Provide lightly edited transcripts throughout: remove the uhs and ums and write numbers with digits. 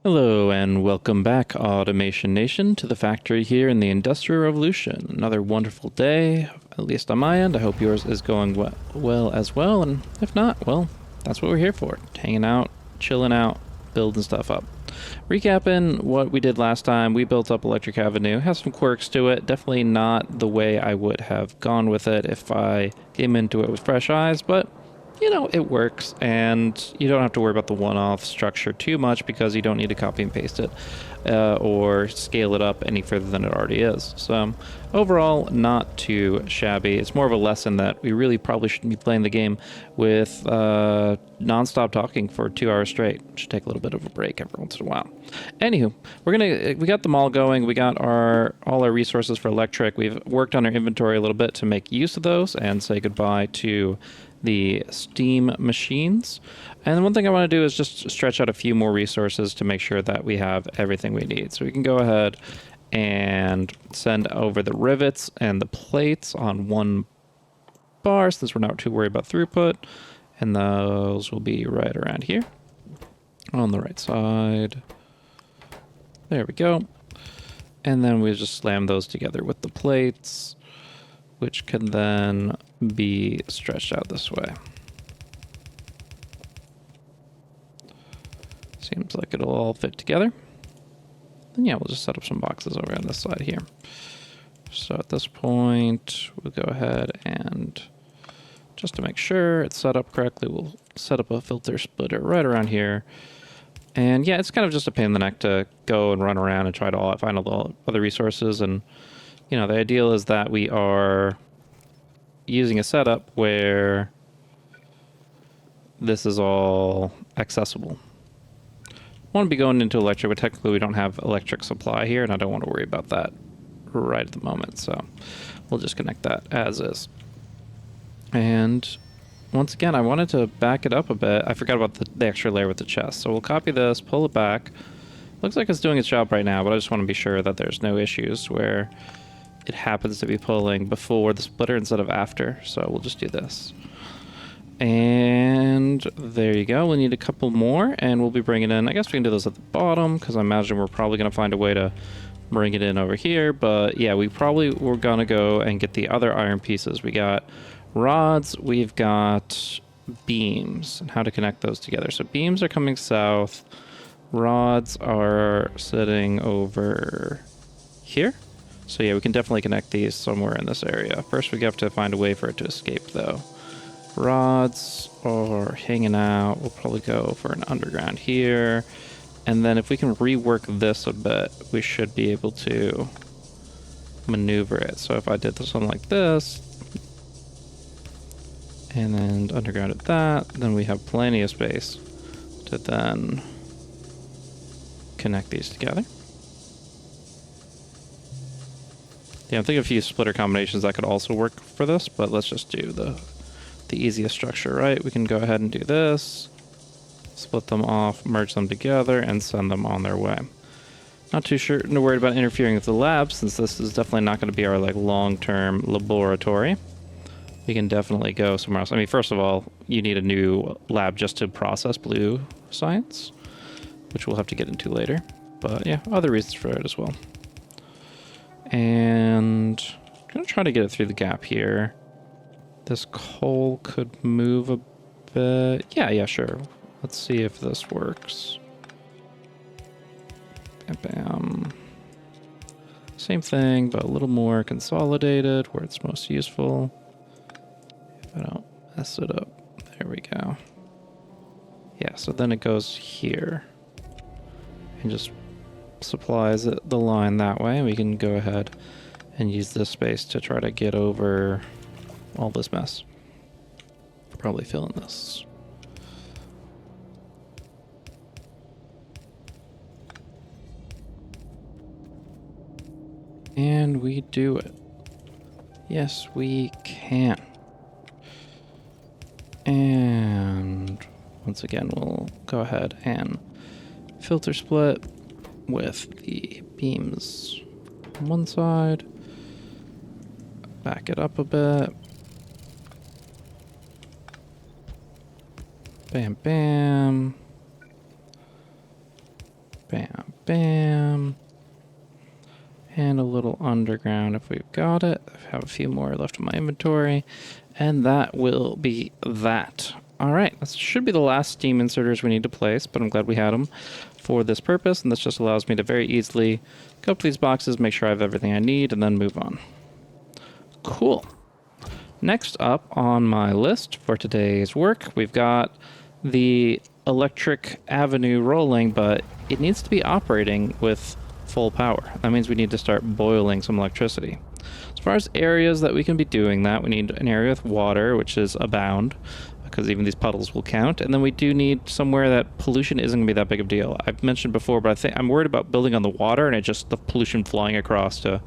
Hello and welcome back, Automation Nation, to the factory here in the Industrial Revolution. Another wonderful day, at least on my end. I hope yours is going well as well, and if not, well, that's what we're here for. Hanging out, chilling out, building stuff up. Recapping what we did last time, we built up Electric Avenue. Has some quirks to it, definitely not the way I would have gone with it if I came into it with fresh eyes, but you know, it works, and you don't have to worry about the one-off structure too much because you don't need to copy and paste it or scale it up any further than it already is. So overall, not too shabby. It's more of a lesson that we really probably shouldn't be playing the game with non-stop talking for 2 hours straight. Should take a little bit of a break every once in a while. Anywho, we got them all going. We got all our resources for electric. We've worked on our inventory a little bit to make use of those and say goodbye to the steam machines. And one thing I want to do is just stretch out a few more resources to make sure that we have everything we need. So we can go ahead and send over the rivets and the plates on one bar since we're not too worried about throughput. And those will be right around here on the right side. There we go. And then we just slam those together with the plates, which can then be stretched out this way. Seems like it'll all fit together. And yeah, we'll just set up some boxes over on this side here. So at this point, we'll go ahead and just to make sure it's set up correctly, we'll set up a filter splitter right around here. And yeah, it's kind of just a pain in the neck to go and run around and try to find all the other resources. And you know, the ideal is that we are using a setup where this is all accessible. I want to be going into electric, but technically we don't have electric supply here, and I don't want to worry about that right at the moment, so we'll just connect that as is. And once again, I wanted to back it up a bit. I forgot about the extra layer with the chest, so we'll copy this, pull it back. Looks like it's doing its job right now, but I just want to be sure that there's no issues where it happens to be pulling before the splitter instead of after. So we'll just do this. And there you go. We'll need a couple more, and we'll be bringing in, I guess we can do those at the bottom, because I imagine we're probably going to find a way to bring it in over here. But yeah, we're going to go and get the other iron pieces. We got rods, we've got beams, and how to connect those together. So beams are coming south. Rods are sitting over here. So yeah, we can definitely connect these somewhere in this area. First, we have to find a way for it to escape, though. Rods are hanging out. We'll probably go for an underground here. And then if we can rework this a bit, we should be able to maneuver it. So if I did something like this, and then undergrounded that, then we have plenty of space to then connect these together. Yeah, I'm thinking of a few splitter combinations that could also work for this, but let's just do the easiest structure, right? We can go ahead and do this, split them off, merge them together, and send them on their way. Not too worried about interfering with the lab, since this is definitely not going to be our long-term laboratory. We can definitely go somewhere else. I mean, first of all, you need a new lab just to process blue science, which we'll have to get into later. But yeah, other reasons for it as well. And I'm going to try to get it through the gap here. This coal could move a bit. Yeah, sure. Let's see if this works. Bam, bam. Same thing, but a little more consolidated where it's most useful. If I don't mess it up. There we go. Yeah, so then it goes here. And just supplies the line that way. We can go ahead and use this space to try to get over all this mess. Probably fill in this. And we do it. Yes, we can. And once again, we'll go ahead and filter split with the beams on one side. Back it up a bit. Bam, bam. Bam, bam. And a little underground if we've got it. I have a few more left in my inventory. And that will be that. All right, this should be the last steam inserters we need to place, but I'm glad we had them for this purpose. And this just allows me to very easily go up to these boxes, make sure I have everything I need, and then move on. Cool. Next up on my list for today's work, we've got the electric avenue rolling, but it needs to be operating with full power. That means we need to start boiling some electricity. As far as areas that we can be doing that, we need an area with water, which is abound, because even these puddles will count. And then we do need somewhere that pollution isn't going to be that big of a deal. I've mentioned before, but I think I'm worried about building on the water and the pollution flying across to...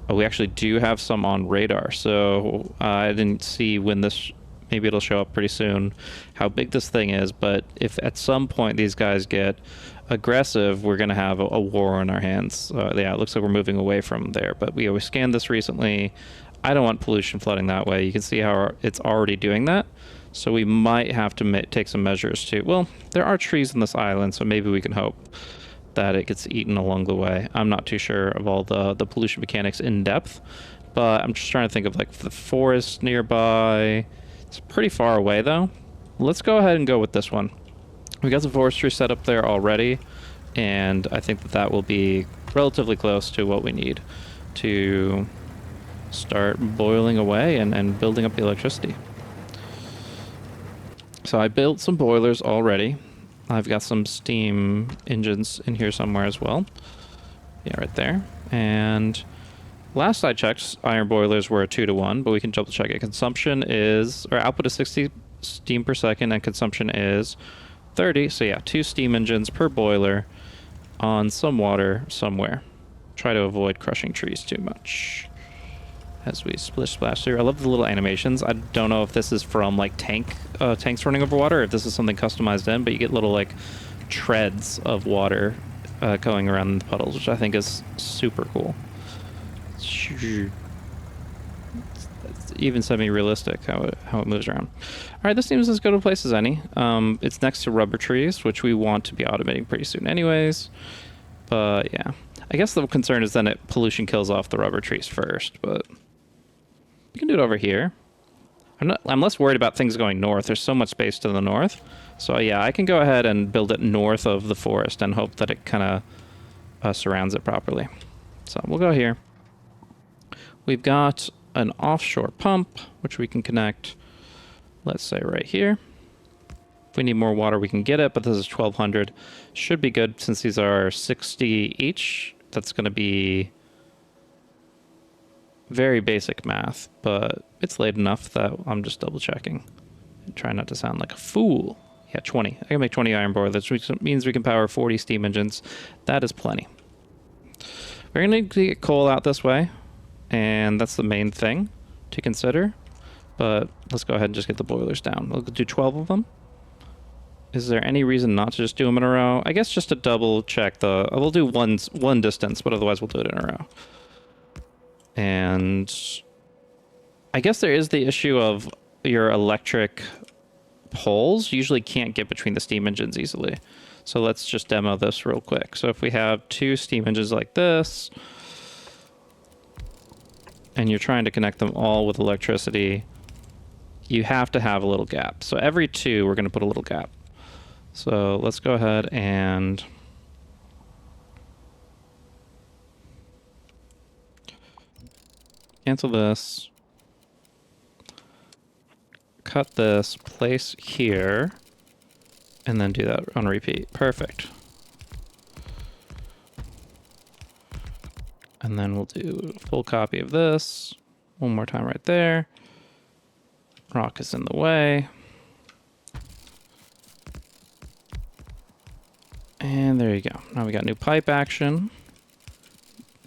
Oh, we actually do have some on radar, so I didn't see when this... Maybe it'll show up pretty soon how big this thing is, but if at some point these guys get aggressive, we're going to have a war on our hands. Yeah, it looks like we're moving away from there, but we scanned this recently. I don't want pollution flooding that way. You can see how it's already doing that, so we might have to take some measures to... Well, there are trees on this island, so maybe we can hope that it gets eaten along the way. I'm not too sure of all the pollution mechanics in depth, but I'm just trying to think of like the forest nearby. It's pretty far away though. Let's go ahead and go with this one. We got some forestry set up there already, and I think that will be relatively close to what we need to start boiling away and building up the electricity. So I built some boilers already. I've got some steam engines in here somewhere as well. Yeah, right there. And last I checked, iron boilers were a 2-to-1, but we can double check it. Consumption is, or output is 60 steam per second, and consumption is 30. So yeah, 2 steam engines per boiler on some water somewhere. Try to avoid crushing trees too much as we splish splash through. I love the little animations. I don't know if this is from like tanks running over water, or if this is something customized in, but you get little like treads of water going around the puddles, which I think is super cool. It's even semi-realistic how it moves around. All right, this seems as good a place as any. It's next to rubber trees, which we want to be automating pretty soon anyways. But yeah, I guess the concern is then pollution kills off the rubber trees first, but we can do it over here. I'm less worried about things going north. There's so much space to the north. So yeah, I can go ahead and build it north of the forest and hope that it kind of surrounds it properly. So we'll go here. We've got an offshore pump, which we can connect, let's say right here. If we need more water, we can get it, but this is 1,200. Should be good since these are 60 each. That's going to be very basic math, but it's late enough that I'm just double checking and trying not to sound like a fool. Yeah, 20. I can make 20 iron boilers, which means we can power 40 steam engines. That is plenty. We're going to need to get coal out this way, and that's the main thing to consider. But let's go ahead and just get the boilers down. We'll do 12 of them. Is there any reason not to just do them in a row? I guess just to double check we'll do one distance, but otherwise we'll do it in a row. And I guess there is the issue of your electric poles usually can't get between the steam engines easily. So let's just demo this real quick. So if we have 2 steam engines like this, and you're trying to connect them all with electricity, you have to have a little gap. So every 2, we're going to put a little gap. So let's go ahead and cancel this, cut this, place here, and then do that on repeat. Perfect. And then we'll do a full copy of this. One more time right there. Rock is in the way. And there you go. Now we got new pipe action.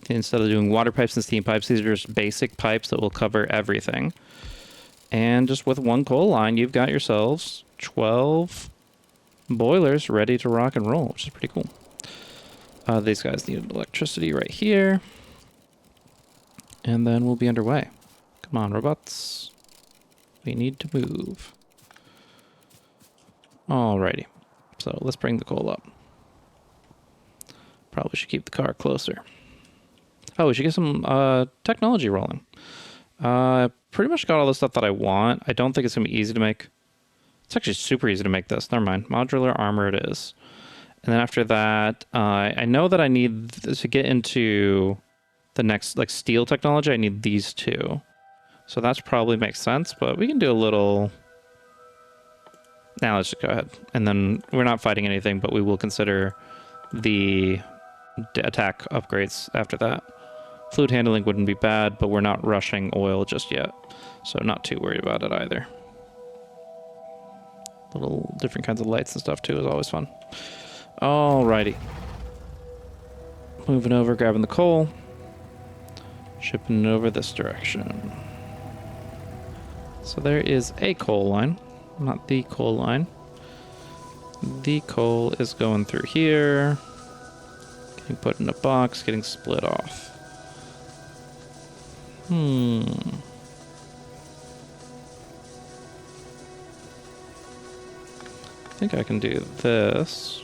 Instead of doing water pipes and steam pipes, these are just basic pipes that will cover everything. And just with one coal line, you've got yourselves 12 boilers ready to rock and roll, which is pretty cool. These guys need electricity right here. And then we'll be underway. Come on, robots. We need to move. Alrighty. So let's bring the coal up. Probably should keep the car closer. Oh, we should get some technology rolling. Pretty much got all the stuff that I want. I don't think it's going to be easy to make. It's actually super easy to make this. Never mind. Modular armor it is. And then after that, I know that I need to get into the next like steel technology. I need these two. So that's probably makes sense, but we can do a little... Now let's just go ahead. And then we're not fighting anything, but we will consider the attack upgrades after that. Fluid handling wouldn't be bad, but we're not rushing oil just yet. So not too worried about it either. Little different kinds of lights and stuff too is always fun. Alrighty. Moving over, grabbing the coal. Shipping it over this direction. So there is a coal line, not the coal line. The coal is going through here. Getting put in a box, getting split off. I think I can do this.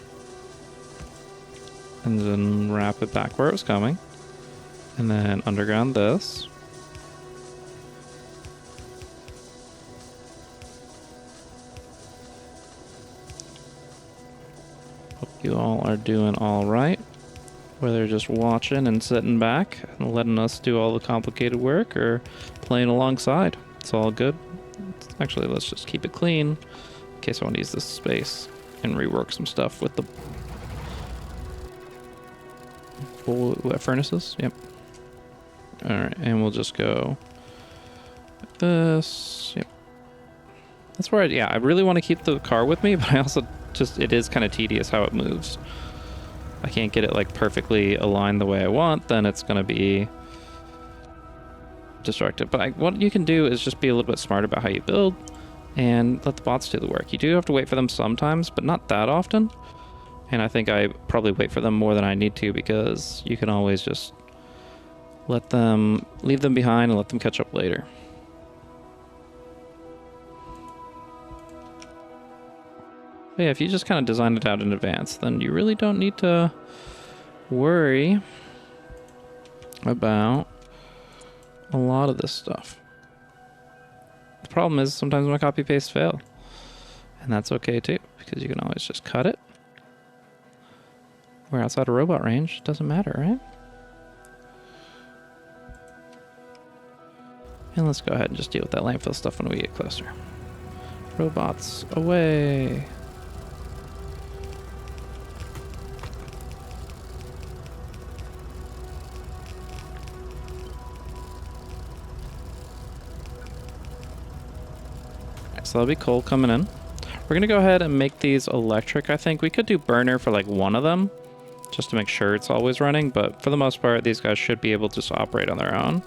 And then wrap it back where it was coming. And then underground this. Hope you all are doing all right. Whether just watching and sitting back and letting us do all the complicated work or playing alongside. It's all good. Actually, let's just keep it clean in case I want to use this space and rework some stuff with the furnaces. Yep. Alright, and we'll just go like this. Yep. That's where I really want to keep the car with me, but I also just, it is kind of tedious how it moves. I can't get it like perfectly aligned the way I want, then it's going to be destructive. But what you can do is just be a little bit smart about how you build and let the bots do the work. You do have to wait for them sometimes, but not that often. And I think I probably wait for them more than I need to, because you can always just leave them behind and let them catch up later. But yeah, if you just kind of design it out in advance, then you really don't need to worry about a lot of this stuff. The problem is sometimes my copy pastes fail, and that's okay too, because you can always just cut it. We're outside of robot range, it doesn't matter, right? And let's go ahead and just deal with that landfill stuff when we get closer. Robots away. So that'll be coal coming in. We're gonna go ahead and make these electric, I think. We could do burner for like one of them, just to make sure it's always running, but for the most part, these guys should be able to just operate on their own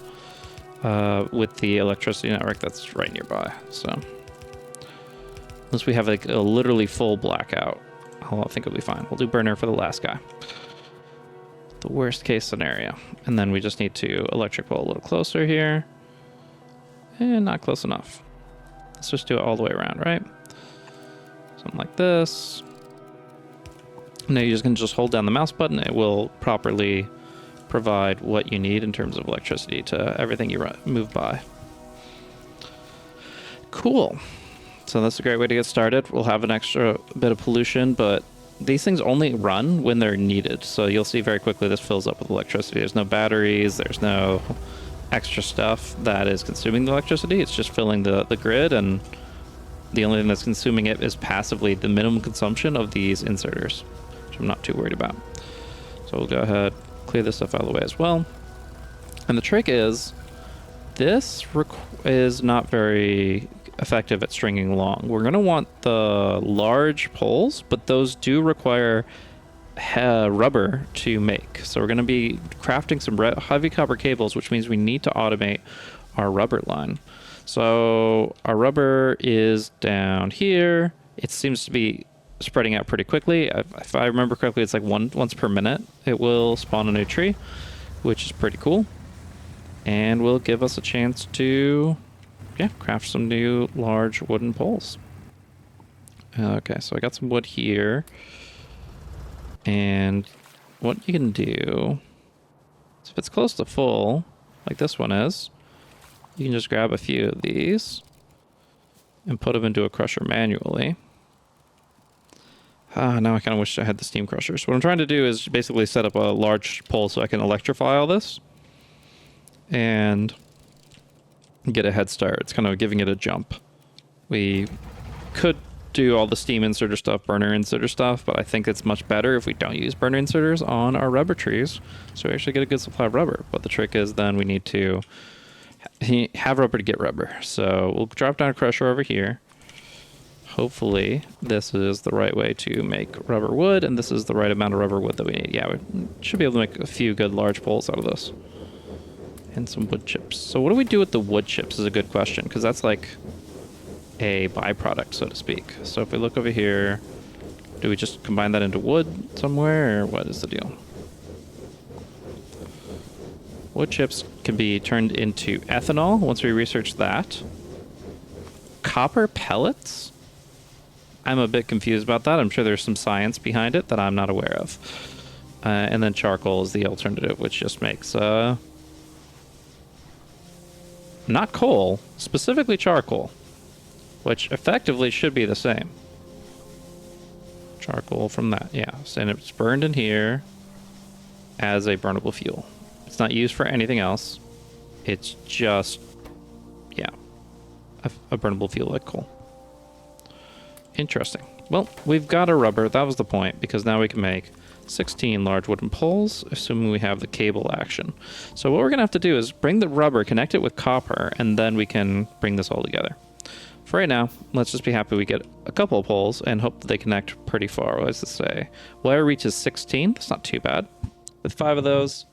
with the electricity network that's right nearby. So unless we have like a literally full blackout, I think it'll be fine. We'll do burner for the last guy. The worst case scenario. And then we just need to electric pole a little closer here. And not close enough. Let's just do it all the way around, right? Something like this. Now you're just going to just hold down the mouse button. It will properly provide what you need in terms of electricity to everything you move by. Cool. So that's a great way to get started. We'll have an extra bit of pollution, but these things only run when they're needed. So you'll see very quickly this fills up with electricity. There's no batteries. There's no extra stuff that is consuming the electricity. It's just filling the grid, and the only thing that's consuming it is passively the minimum consumption of these inserters, which I'm not too worried about. So we'll go ahead, clear this stuff out of the way as well. And the trick is, this is not very effective at stringing along. We're going to want the large poles, but those do require rubber to make. So we're going to be crafting some heavy copper cables, which means we need to automate our rubber line. So our rubber is down here. It seems to be spreading out pretty quickly. If I remember correctly, it's like once per minute it will spawn a new tree, which is pretty cool, and will give us a chance to craft some new large wooden poles. Okay, so I got some wood here. And what you can do is if it's close to full, like this one is, you can just grab a few of these and put them into a crusher manually. Now I kind of wish I had the steam crushers. What I'm trying to do is basically set up a large pole so I can electrify all this and get a head start. It's kind of giving it a jump. We could do all the steam inserter stuff, burner inserter stuff, but I think it's much better if we don't use burner inserters on our rubber trees, so we actually get a good supply of rubber. But the trick is then we need to have rubber to get rubber. So we'll drop down a crusher over here. Hopefully this is the right way to make rubber wood, and this is the right amount of rubber wood that we need. Yeah, we should be able to make a few good large poles out of this. And some wood chips. So what do we do with the wood chips is a good question, because that's like a byproduct, so to speak. So if we look over here, do we just combine that into wood somewhere, or what is the deal? Wood chips can be turned into ethanol once we research that. Copper pellets? I'm a bit confused about that. I'm sure there's some science behind it that I'm not aware of. And then charcoal is the alternative, which just makes not coal, specifically charcoal, which effectively should be the same. Charcoal from that, yeah. And it's burned in here as a burnable fuel. It's not used for anything else. It's just, yeah, a burnable fuel like coal. Interesting. Well, we've got a rubber. That was the point, because now we can make 16 large wooden poles, assuming we have the cable action. So what we're going to have to do is bring the rubber, connect it with copper, and then we can bring this all together. For right now, let's just be happy we get a couple of poles and hope that they connect pretty far. What does this say? Wire reach is 16. That's not too bad. With 5 of those,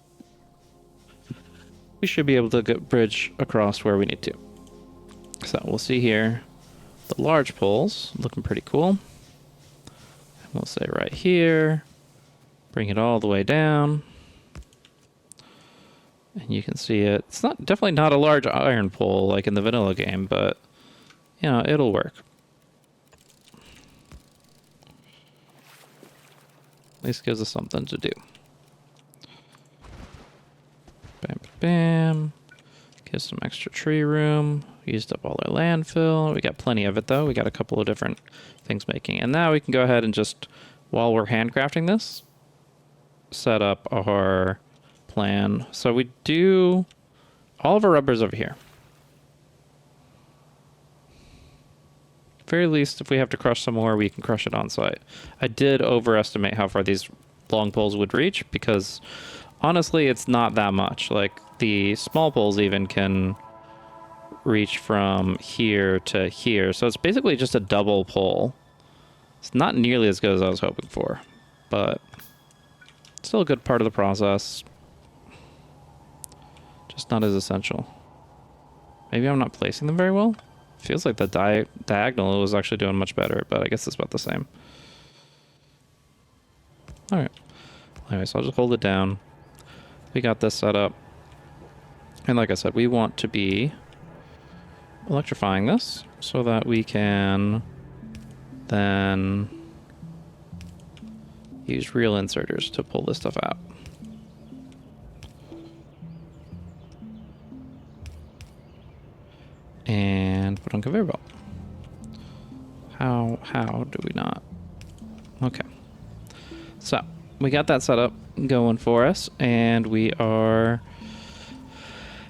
we should be able to get bridge across where we need to. So we'll see here. The large poles looking pretty cool. And we'll say right here, bring it all the way down. And you can see it. It's not definitely not a large iron pole like in the vanilla game, but you know, it'll work. At least gives us something to do. Bam, bam. Gives some extra tree room. Used up all our landfill. We got plenty of it though. We got a couple of different things making. And now we can go ahead and just, while we're handcrafting this, set up our plan. So we do all of our rubbers over here. Very least, if we have to crush some more, we can crush it on site. I did overestimate how far these long poles would reach, because honestly, it's not that much. Like the small poles even can reach from here to here. So it's basically just a double pole. It's not nearly as good as I was hoping for, but still a good part of the process. Just not as essential. Maybe I'm not placing them very well. Feels like the diagonal was actually doing much better, but I guess it's about the same. All right. Anyway, so I'll just hold it down. We got this set up. And like I said, we want to be electrifying this so that we can then use real inserters to pull this stuff out. And put on conveyor belt. How do we not? Okay. So we got that set up going for us, and we are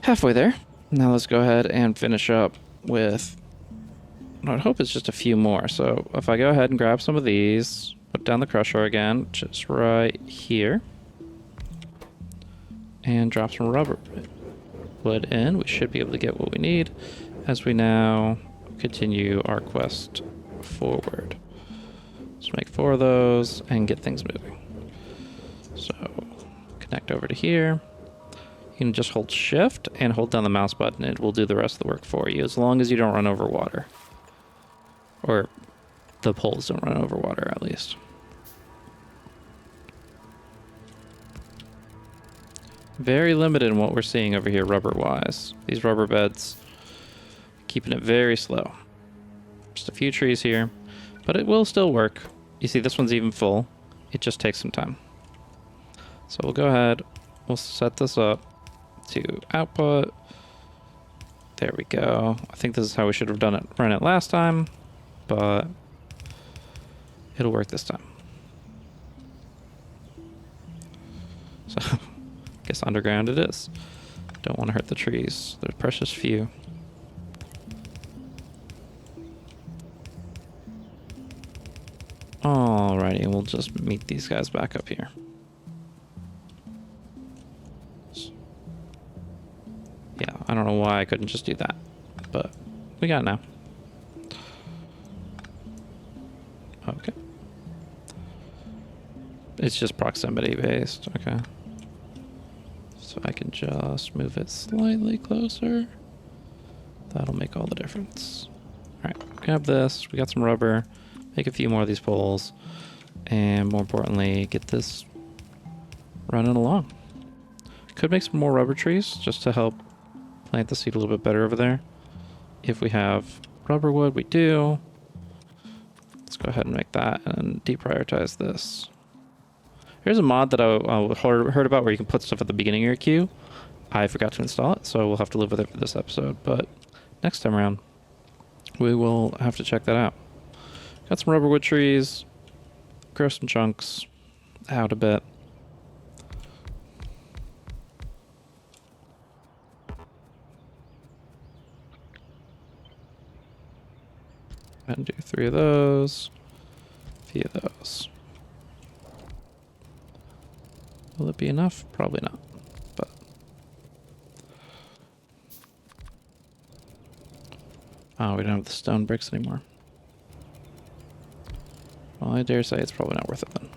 halfway there. Now let's go ahead and finish up with, I hope it's just a few more. So if I go ahead and grab some of these, put down the crusher again, just right here, and drop some rubber wood in, we should be able to get what we need as we now continue our quest forward. Let's make 4 of those and get things moving. So connect over to here. You can just hold shift and hold down the mouse button. It will do the rest of the work for you, as long as you don't run over water. Or the poles don't run over water, at least. Very limited in what we're seeing over here rubber-wise. These rubber beds, keeping it very slow. Just a few trees here, but it will still work. You see, this one's even full. It just takes some time. So we'll go ahead, we'll set this up to output. There we go. I think this is how we should have run it last time, but it'll work this time. So, guess underground it is. Don't want to hurt the trees. They're precious few. Alrighty, we'll just meet these guys back up here. Yeah, I don't know why I couldn't just do that, but we got it now. Okay. It's just proximity based, okay. So I can just move it slightly closer. That'll make all the difference. All right, grab this, we got some rubber, make a few more of these poles, and more importantly, get this running along. Could make some more rubber trees just to help plant the seed a little bit better over there. If we have rubber wood, we do. Let's go ahead and make that and deprioritize this. Here's a mod that I heard about where you can put stuff at the beginning of your queue. I forgot to install it, so we'll have to live with it for this episode. But next time around, we will have to check that out. Got some rubber wood trees. Grow some chunks out a bit. And do 3 of those, a few of those. Will it be enough? Probably not, but. Oh, we don't have the stone bricks anymore. Well, I dare say it's probably not worth it then.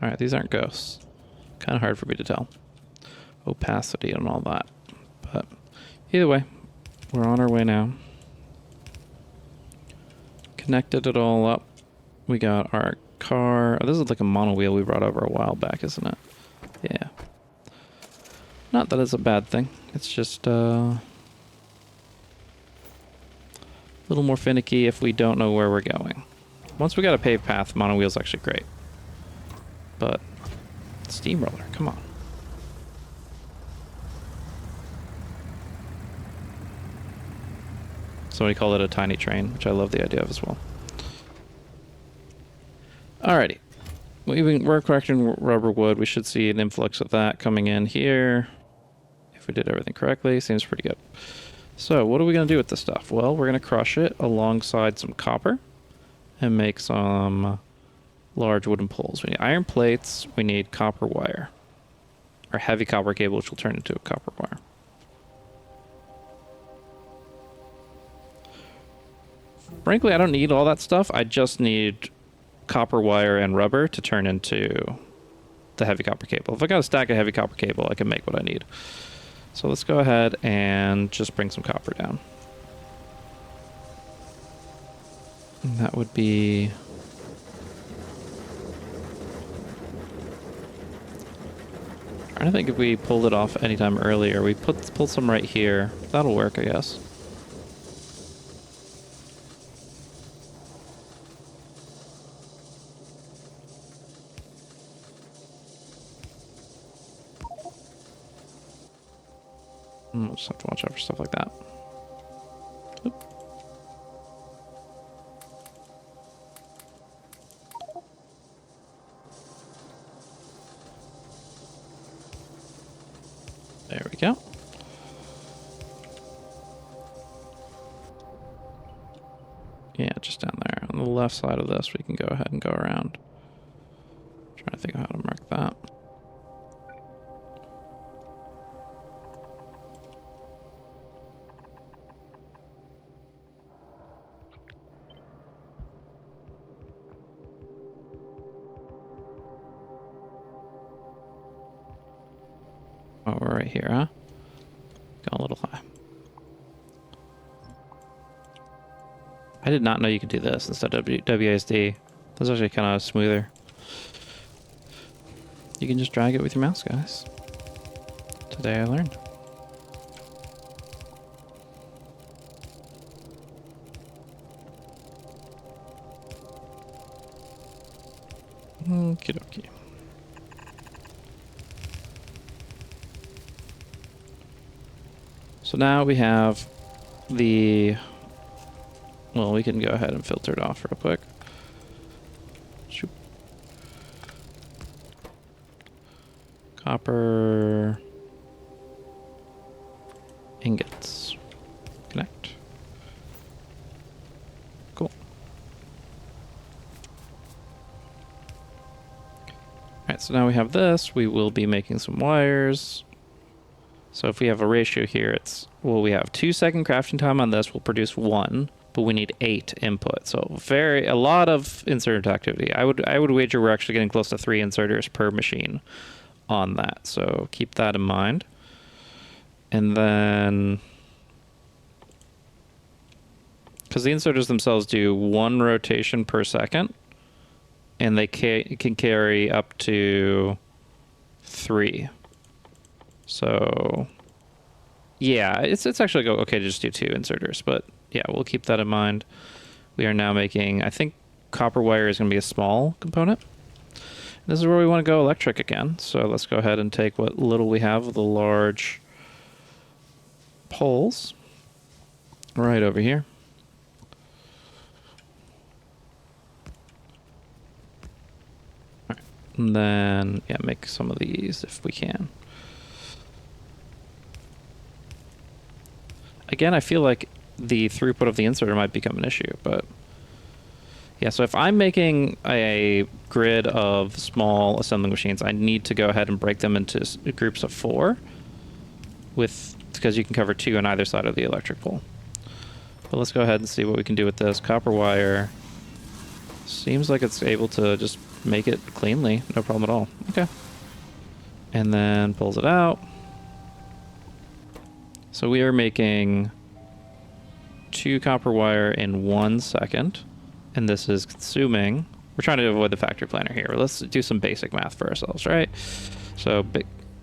Alright, these aren't ghosts. Kind of hard for me to tell. Opacity and all that. But either way, we're on our way now. Connected it all up. We got our car. Oh, this is like a mono wheel we brought over a while back, isn't it? Yeah. Not that it's a bad thing. It's just a little more finicky if we don't know where we're going. Once we got a paved path, mono wheel's actually great. But steamroller, come on. Somebody called it a tiny train, which I love the idea of as well. Alrighty. We're collecting rubber wood. We should see an influx of that coming in here. If we did everything correctly, seems pretty good. So what are we going to do with this stuff? Well, we're going to crush it alongside some copper and make some large wooden poles. We need iron plates. We need copper wire. Or heavy copper cable, which will turn into a copper wire. Frankly, I don't need all that stuff. I just need copper wire and rubber to turn into the heavy copper cable. If I got a stack of heavy copper cable, I can make what I need. So let's go ahead and just bring some copper down. And that would be... I'm trying to think if we pulled it off anytime earlier. We pulled some right here. That'll work, I guess. We'll just have to watch out for stuff like that. Oop. There we go. Yeah, just down there. On the left side of this, we can go ahead and go around. Trying to think of how to mark that. Oh, we're right here, huh? Got a little high. I did not know you could do this instead of WASD. That's actually kind of smoother. You can just drag it with your mouse, guys. Today I learned. Okie dokie. So now we have the... Well, we can go ahead and filter it off real quick. Shoop. Copper... ingots. Connect. Cool. Alright, so now we have this. We will be making some wires. So if we have a ratio here, it's... Well, we have 2-second crafting time on this. We'll produce 1, but we need 8 input. So a lot of insert activity. I would wager we're actually getting close to 3 inserters per machine on that. So keep that in mind. And then... Because the inserters themselves do 1 rotation per second, and they can carry up to 3. So, yeah, it's actually okay to just do 2 inserters, but yeah, we'll keep that in mind. We are now making, I think copper wire is going to be a small component. This is where we want to go electric again, so let's go ahead and take what little we have of the large poles right over here. And then, yeah, make some of these if we can. Again, I feel like the throughput of the inserter might become an issue, but... Yeah, so if I'm making a grid of small assembling machines, I need to go ahead and break them into groups of 4, because you can cover 2 on either side of the electric pole. But let's go ahead and see what we can do with this. Copper wire seems like it's able to just make it cleanly, no problem at all. Okay. And then pulls it out. So we are making 2 copper wire in 1 second, and this is consuming... We're trying to avoid the factory planner here. Let's do some basic math for ourselves, right? So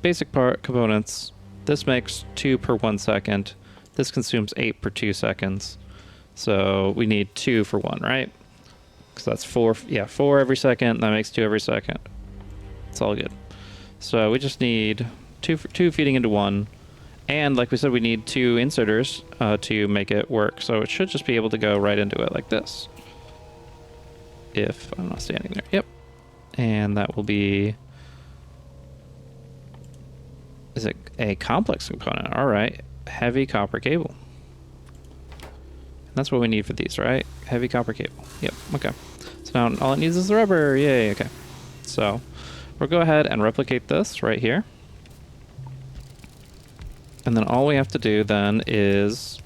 basic part components. This makes 2 per 1 second. This consumes 8 per 2 seconds. So we need 2 for 1, right? Because that's 4. Yeah, 4 every second. That makes 2 every second. It's all good. So we just need 2 feeding into 1. And like we said, we need 2 inserters to make it work. So it should just be able to go right into it like this. If I'm not standing there. Yep. And that will be... Is it a complex component? All right. Heavy copper cable. And that's what we need for these, right? Heavy copper cable. Yep. Okay. So now all it needs is the rubber. Yay. Okay. So we'll go ahead and replicate this right here. And then all we have to do then is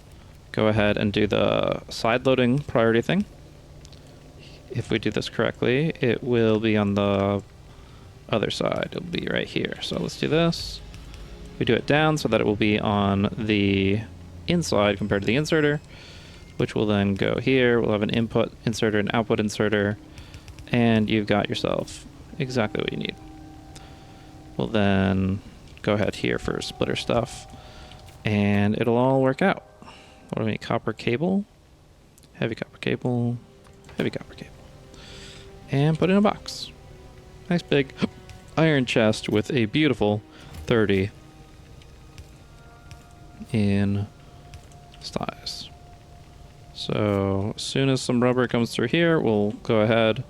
go ahead and do the side loading priority thing. If we do this correctly, it will be on the other side. It'll be right here. So let's do this. We do it down so that it will be on the inside compared to the inserter, which will then go here. We'll have an input inserter, an output inserter, and you've got yourself exactly what you need. We'll then go ahead here for splitter stuff, and it'll all work out. What do we need? Copper cable, heavy copper cable, heavy copper cable, and put in a box. Nice big iron chest with a beautiful 30 in size. So as soon as some rubber comes through here, we'll go ahead,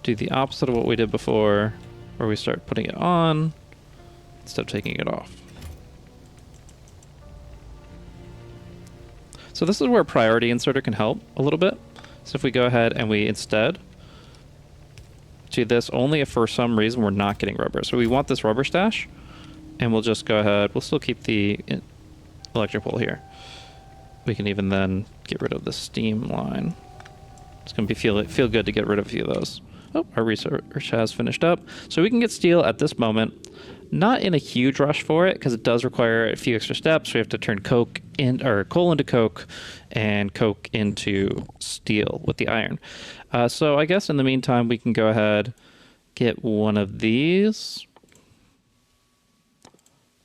do the opposite of what we did before, where we start putting it on instead of taking it off. So this is where priority inserter can help a little bit. So if we go ahead and we instead do this only if for some reason we're not getting rubber. So we want this rubber stash, and we'll just go ahead, we'll still keep the electric pole here. We can even then get rid of the steam line. It's going to feel good to get rid of a few of those. Oh, our research has finished up. So we can get steel at this moment. Not in a huge rush for it, because it does require a few extra steps. We have to turn coal into coke, and coke into steel with the iron. So I guess in the meantime, we can go ahead, get one of these.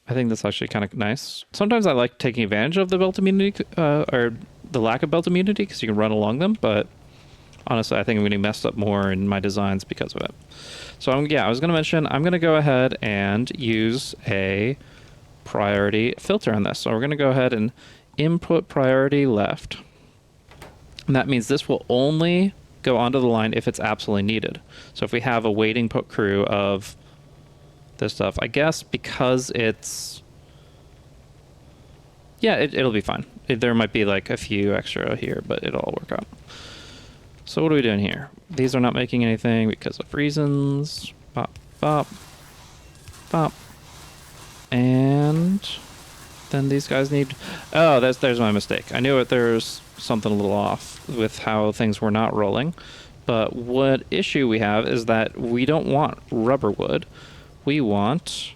I think that's actually kind of nice. Sometimes I like taking advantage of the belt immunity, or the lack of belt immunity, because you can run along them, but Honestly, I think I'm getting messed up more in my designs because of it. So I was going to mention, I'm going to go ahead and use a priority filter on this. So we're going to go ahead and input priority left. And that means this will only go onto the line if it's absolutely needed. So if we have a waiting crew of this stuff, I guess because it's... Yeah, it'll be fine. There might be like a few extra here, but it'll all work out. So what are we doing here? These are not making anything because of reasons. Bop, bop, bop. And then these guys need... Oh, there's my mistake. I knew there's something a little off with how things were not rolling. But what issue we have is that we don't want rubber wood. We want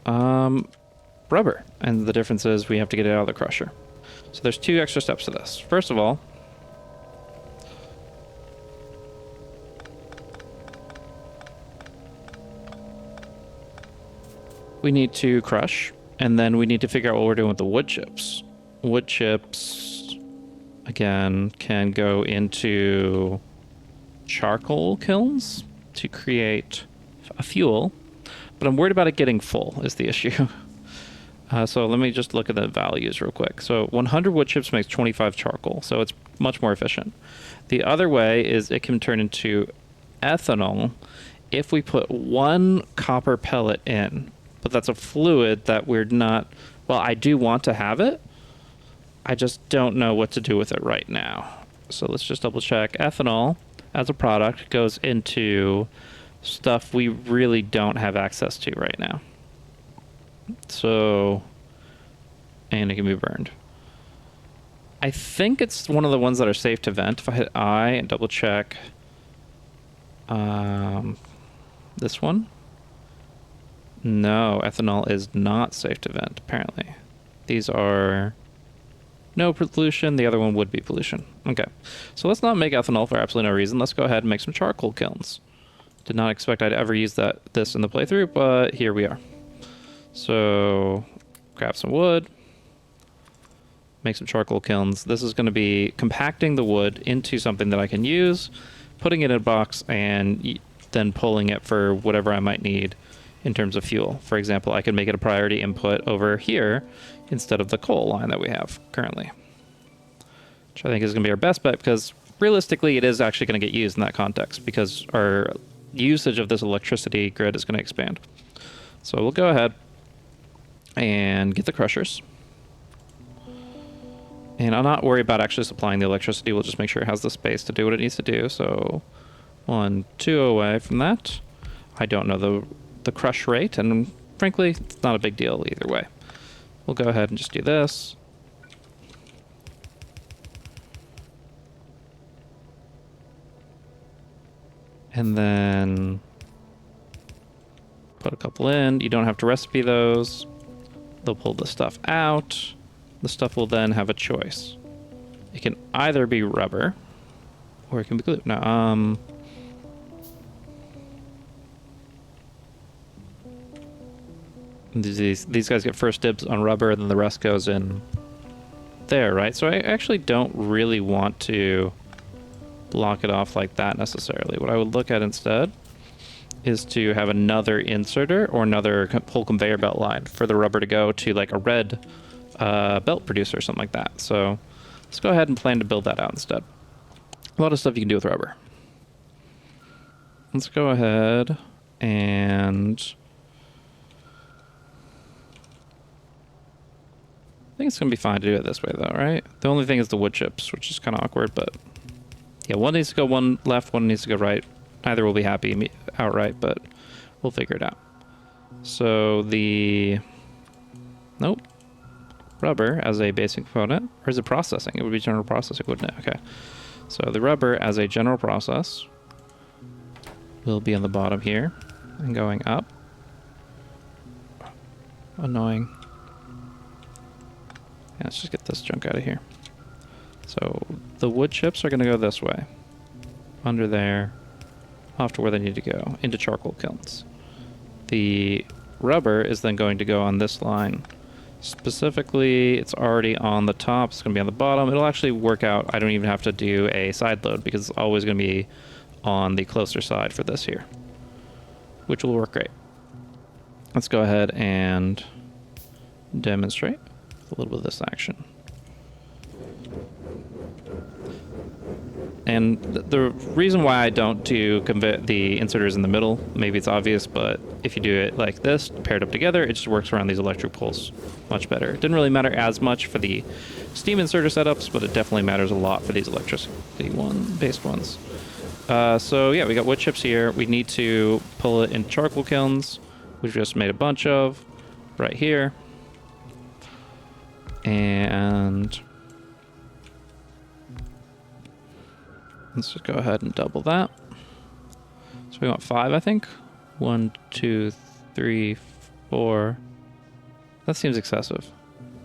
rubber. And the difference is we have to get it out of the crusher. So there's 2 extra steps to this. First of all, we need to crush, and then we need to figure out what we're doing with the wood chips. Wood chips, again, can go into charcoal kilns to create a fuel, but I'm worried about it getting full is the issue. So let me just look at the values real quick. So 100 wood chips makes 25 charcoal, so it's much more efficient. The other way is it can turn into ethanol if we put 1 copper pellet in. But that's a fluid that we're not... Well, I do want to have it. I just don't know what to do with it right now. So let's just double check. Ethanol, as a product, goes into stuff we really don't have access to right now. So... And it can be burned. I think it's one of the ones that are safe to vent. If I hit I and double check... this one... No, ethanol is not safe to vent, apparently. These are no pollution. The other one would be pollution. Okay, so let's not make ethanol for absolutely no reason. Let's go ahead and make some charcoal kilns. Did not expect I'd ever use this in the playthrough, but here we are. So, grab some wood. Make some charcoal kilns. This is going to be compacting the wood into something that I can use, putting it in a box, and then pulling it for whatever I might need in terms of fuel. For example, I could make it a priority input over here instead of the coal line that we have currently, which I think is going to be our best bet because realistically it is actually going to get used in that context because our usage of this electricity grid is going to expand. So we'll go ahead and get the crushers. And I'll not worry about actually supplying the electricity. We'll just make sure it has the space to do what it needs to do. So 1, 2 away from that. I don't know the crush rate, and frankly, it's not a big deal either way. We'll go ahead and just do this. And then put a couple in. You don't have to recipe those. They'll pull the stuff out. The stuff will then have a choice. It can either be rubber or it can be glue. Now, these guys get first dibs on rubber, and then the rest goes in there, right? So I actually don't really want to block it off like that necessarily. What I would look at instead is to have another inserter or another whole conveyor belt line for the rubber to go to like a red belt producer or something like that. So let's go ahead and plan to build that out instead. A lot of stuff you can do with rubber. Let's go ahead and... I think it's going to be fine to do it this way though, right? The only thing is the wood chips, which is kind of awkward, but... Yeah, one needs to go one left, one needs to go right. Neither will be happy outright, but we'll figure it out. So the... Nope. Rubber as a basic component, or is it processing? It would be general processing, wouldn't it? Okay. So the rubber as a general process will be on the bottom here and going up. Annoying. Yeah, let's just get this junk out of here. So the wood chips are going to go this way, under there, off to where they need to go, into charcoal kilns. The rubber is then going to go on this line Specifically, it's already on the top. It's going to be on the bottom. It'll actually work out. I don't even have to do a side load because it's always going to be on the closer side for this here, which will work great. Let's go ahead and demonstrate a little bit of this action. And the reason why I don't do the inserters in the middle, maybe it's obvious, but if you do it like this, paired up together, it just works around these electric poles much better. It didn't really matter as much for the steam inserter setups, but it definitely matters a lot for these electricity-based ones. So yeah, we got wood chips here. We need to pull it in charcoal kilns. We've just made a bunch of right here. And let's just go ahead and double that. So we want 5, I think. 1, 2, 3, 4. That seems excessive.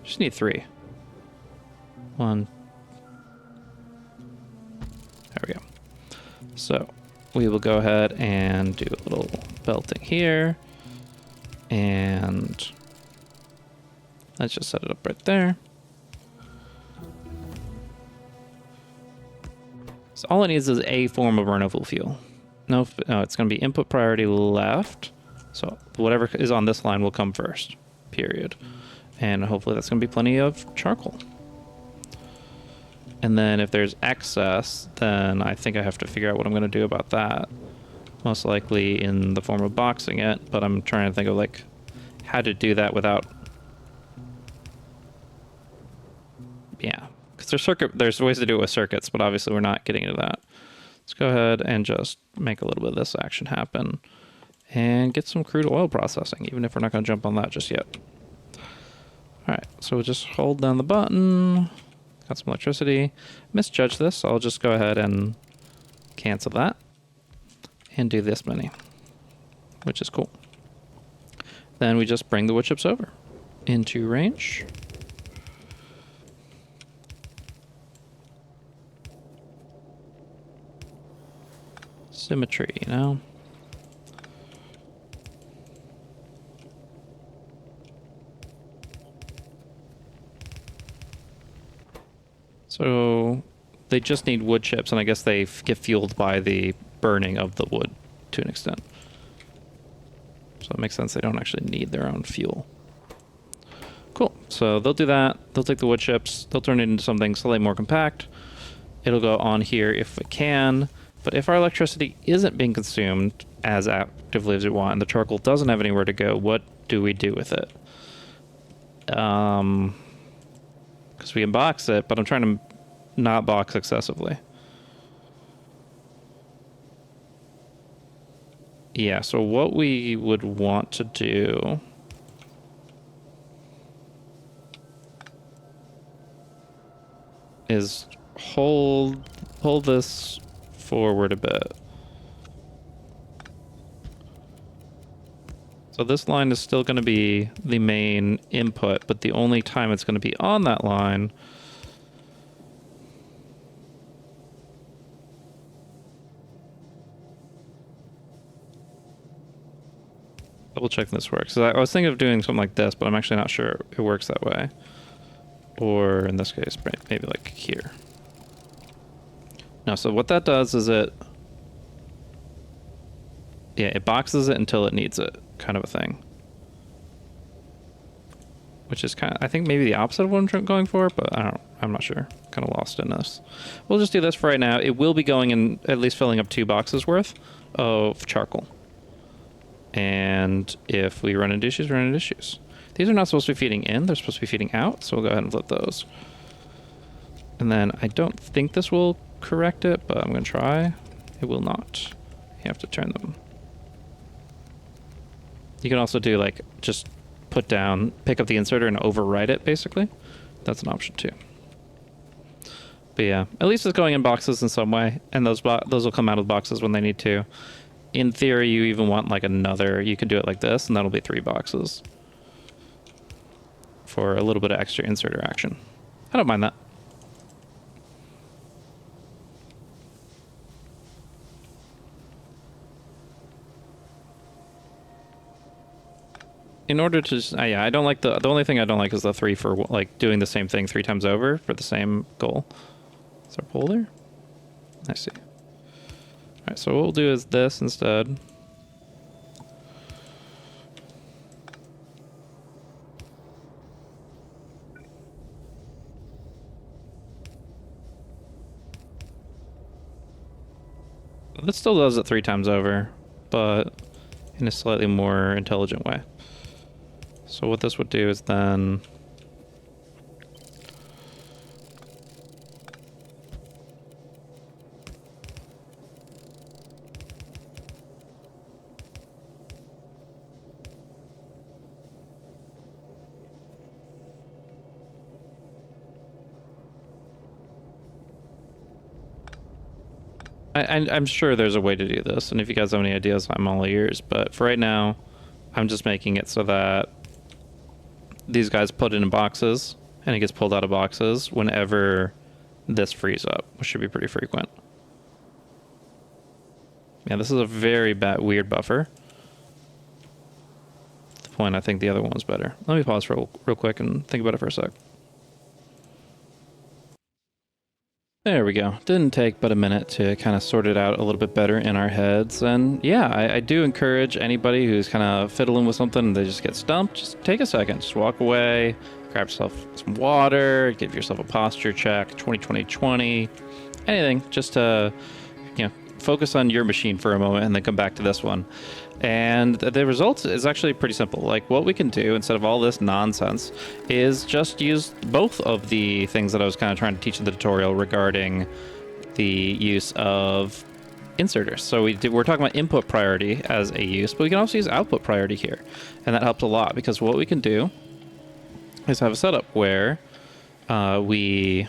Just need 3. 1. There we go. So we will go ahead and do a little belting here. And let's just set it up right there. So all it needs is a form of renewable fuel. No, it's going to be input priority left. So whatever is on this line will come first, period. And hopefully that's going to be plenty of charcoal. And then if there's excess, then I think I have to figure out what I'm going to do about that. Most likely in the form of boxing it, but I'm trying to think of like how to do that without... Yeah. There's ways to do it with circuits, but obviously we're not getting into that. Let's go ahead and just make a little bit of this action happen and get some crude oil processing, even if we're not going to jump on that just yet. All right, so we'll just hold down the button. Got some electricity. Misjudged this, so I'll just go ahead and cancel that and do this many, which is cool. Then we just bring the wood chips over into range. Symmetry, you know? So they just need wood chips, and I guess they get fueled by the burning of the wood to an extent. So it makes sense they don't actually need their own fuel. Cool. So they'll do that. They'll take the wood chips. They'll turn it into something slightly more compact. It'll go on here if it can. But if our electricity isn't being consumed as actively as we want, and the charcoal doesn't have anywhere to go, what do we do with it? Because we can box it, but I'm trying to not box excessively. Yeah, so what we would want to do is pull this forward a bit. So this line is still going to be the main input, but the only time it's going to be on that line double check this works. So I was thinking of doing something like this, but I'm actually not sure it works that way. Or in this case, maybe like here. No, so what that does is it boxes it until it needs it, kind of a thing. Which is kind of, I think maybe the opposite of what I'm going for, but I'm not sure. Kind of lost in this. We'll just do this for right now. It will be going in, at least filling up 2 boxes worth of charcoal. And if we run into issues, we run into issues. These are not supposed to be feeding in, they're supposed to be feeding out, so we'll go ahead and flip those. And then I don't think this will correct it, but I'm going to try. It will not. You have to turn them. You can also do like just pick up the inserter and overwrite it, basically. That's an option too. But yeah, at least it's going in boxes in some way, and those will come out of the boxes when they need to. In theory, you even want like you can do it like this, and that'll be 3 boxes for a little bit of extra inserter action. I don't mind that. in order to, yeah, I don't like the only thing I don't like is the 3 for, like, doing the same thing 3 times over for the same goal. Is there a pole there? I see. All right, so what we'll do is this instead. This still does it 3 times over, but in a slightly more intelligent way. So what this would do is then I'm sure there's a way to do this, and if you guys have any ideas, I'm all ears. But for right now, I'm just making it so that these guys put it in boxes, and it gets pulled out of boxes whenever this frees up, which should be pretty frequent. Yeah, this is a very weird buffer. At the point, I think the other one was better. Let me pause real quick and think about it for a sec. There we go. Didn't take but a minute to kind of sort it out a little bit better in our heads. And yeah, I do encourage anybody who's kind of fiddling with something and they just get stumped, just take a second, just walk away, grab yourself some water, give yourself a posture check, 20-20-20, anything, just to, you know, focus on your machine for a moment and then come back to this one. And the result is actually pretty simple. Like, what we can do instead of all this nonsense is just use both of the things that I was kind of trying to teach in the tutorial regarding the use of inserters. So we're talking about input priority as a use, but we can also use output priority here. And that helps a lot because what we can do is have a setup where we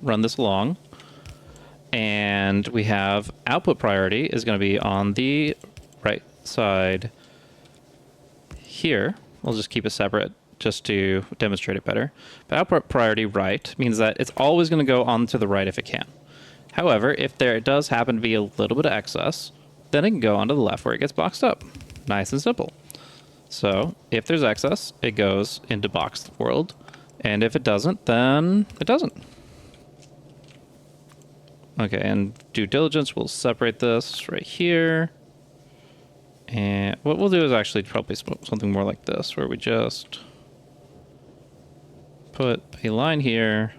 run this along, and we have output priority is going to be on the right side here. We'll just keep it separate just to demonstrate it better. But output priority right means that it's always going to go on to the right if it can. However, if there does happen to be a little bit of excess, then it can go onto the left where it gets boxed up. Nice and simple. So if there's excess, it goes into boxed world. And if it doesn't, then it doesn't. Okay, and due diligence, we'll separate this right here. And what we'll do is actually probably something more like this, where we just put a line here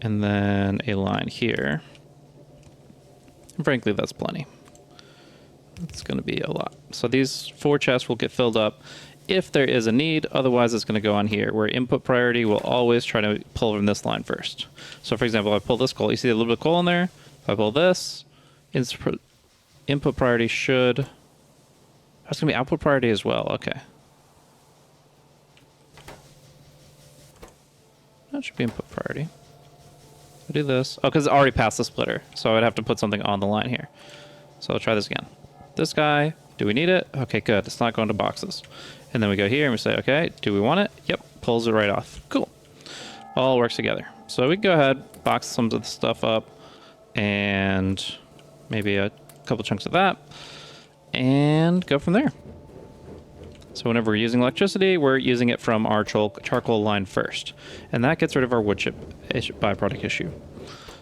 and then a line here. And frankly, that's plenty. It's going to be a lot. So these 4 chests will get filled up if there is a need. Otherwise, it's going to go on here, where input priority will always try to pull from this line first. So for example, if I pull this coal, you see a little bit of coal in there. If I pull this, input priority should... That's going to be output priority as well. Okay. That should be input priority. I'll do this. Oh, because it already passed the splitter. So I'd have to put something on the line here. So I'll try this again. This guy, do we need it? Okay, good. It's not going to boxes. And then we go here and we say, okay, do we want it? Yep, pulls it right off. Cool. All works together. So we can go ahead, box some of the stuff up, and maybe a couple chunks of that, and go from there. So whenever we're using electricity, we're using it from our charcoal line first. And that gets rid of our wood chip byproduct issue.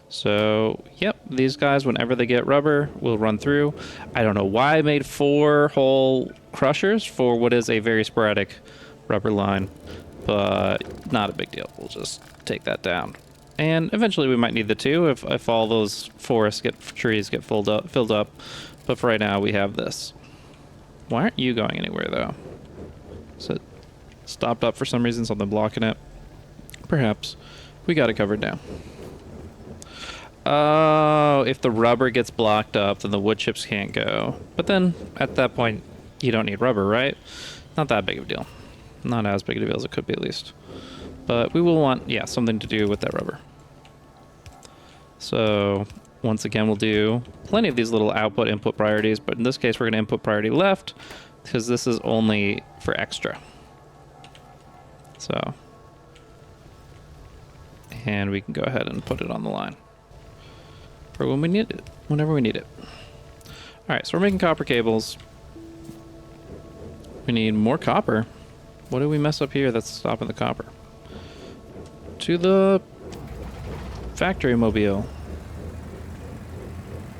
So, yep, these guys, whenever they get rubber, will run through. I don't know why I made 4 whole crushers for what is a very sporadic rubber line, but not a big deal. We'll just take that down. And eventually we might need the 2 if all those trees get filled up. But for right now, we have this. Why aren't you going anywhere, though? Is it stopped up for some reason? Something blocking it? Perhaps. We got it covered now. Oh, if the rubber gets blocked up, then the wood chips can't go. But then, at that point, you don't need rubber, right? Not that big of a deal. Not as big of a deal as it could be, at least. But we will want, yeah, something to do with that rubber. So, once again, we'll do plenty of these little output-input priorities, but in this case, we're going to input priority left, because this is only for extra. So, and we can go ahead and put it on the line. For when we need it, whenever we need it. All right, so we're making copper cables. We need more copper. What did we mess up here that's stopping the copper? To the factory mobile.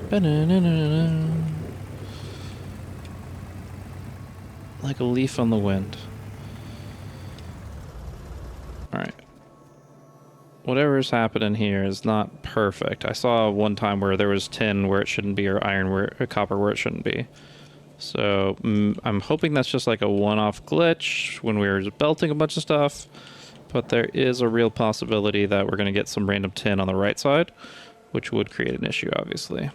Ba-na-na-na-na. Like a leaf on the wind. Alright. Whatever's happening here is not perfect. I saw one time where there was tin where it shouldn't be, or iron or copper where it shouldn't be. So I'm hoping that's just like a one-off glitch when we were just belting a bunch of stuff. But there is a real possibility that we're going to get some random tin on the right side, which would create an issue, obviously.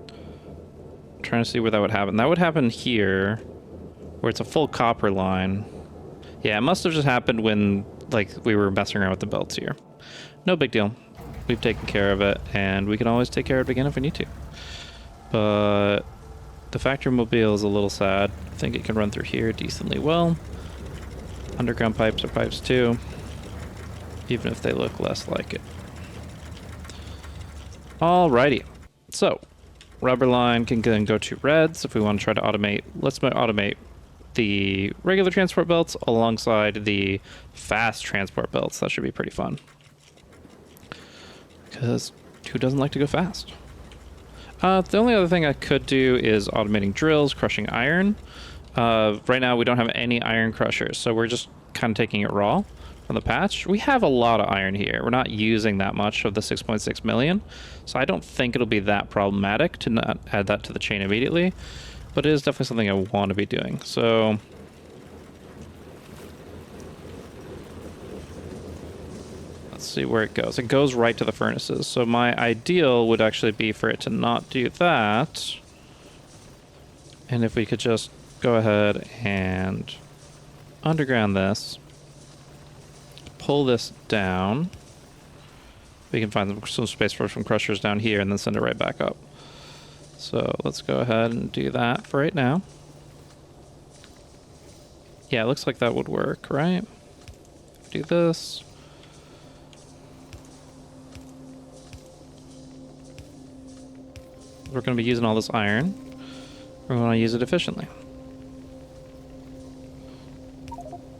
I'm trying to see where that would happen. That would happen here, where it's a full copper line. Yeah, it must have just happened when, like, we were messing around with the belts here. No big deal. We've taken care of it, and we can always take care of it again if we need to. But the factory mobile is a little sad. I think it can run through here decently well. Underground pipes are pipes too, even if they look less like it. Alrighty, so rubber line can then go to reds if we want to try to automate. Let's automate the regular transport belts alongside the fast transport belts. That should be pretty fun, because who doesn't like to go fast? The only other thing I could do is automating drills, crushing iron. Right now we don't have any iron crushers, so we're just kind of taking it raw from the patch. We have a lot of iron here. We're not using that much of the 6.6 million, so I don't think it'll be that problematic to not add that to the chain immediately, but it is definitely something I want to be doing. So let's see where it goes. It goes right to the furnaces, so my ideal would actually be for it to not do that, and if we could just go ahead and underground this, pull this down. We can find some space for some crushers down here and then send it right back up. So let's go ahead and do that for right now. Yeah, it looks like that would work, right? Do this. We're going to be using all this iron. We want to use it efficiently.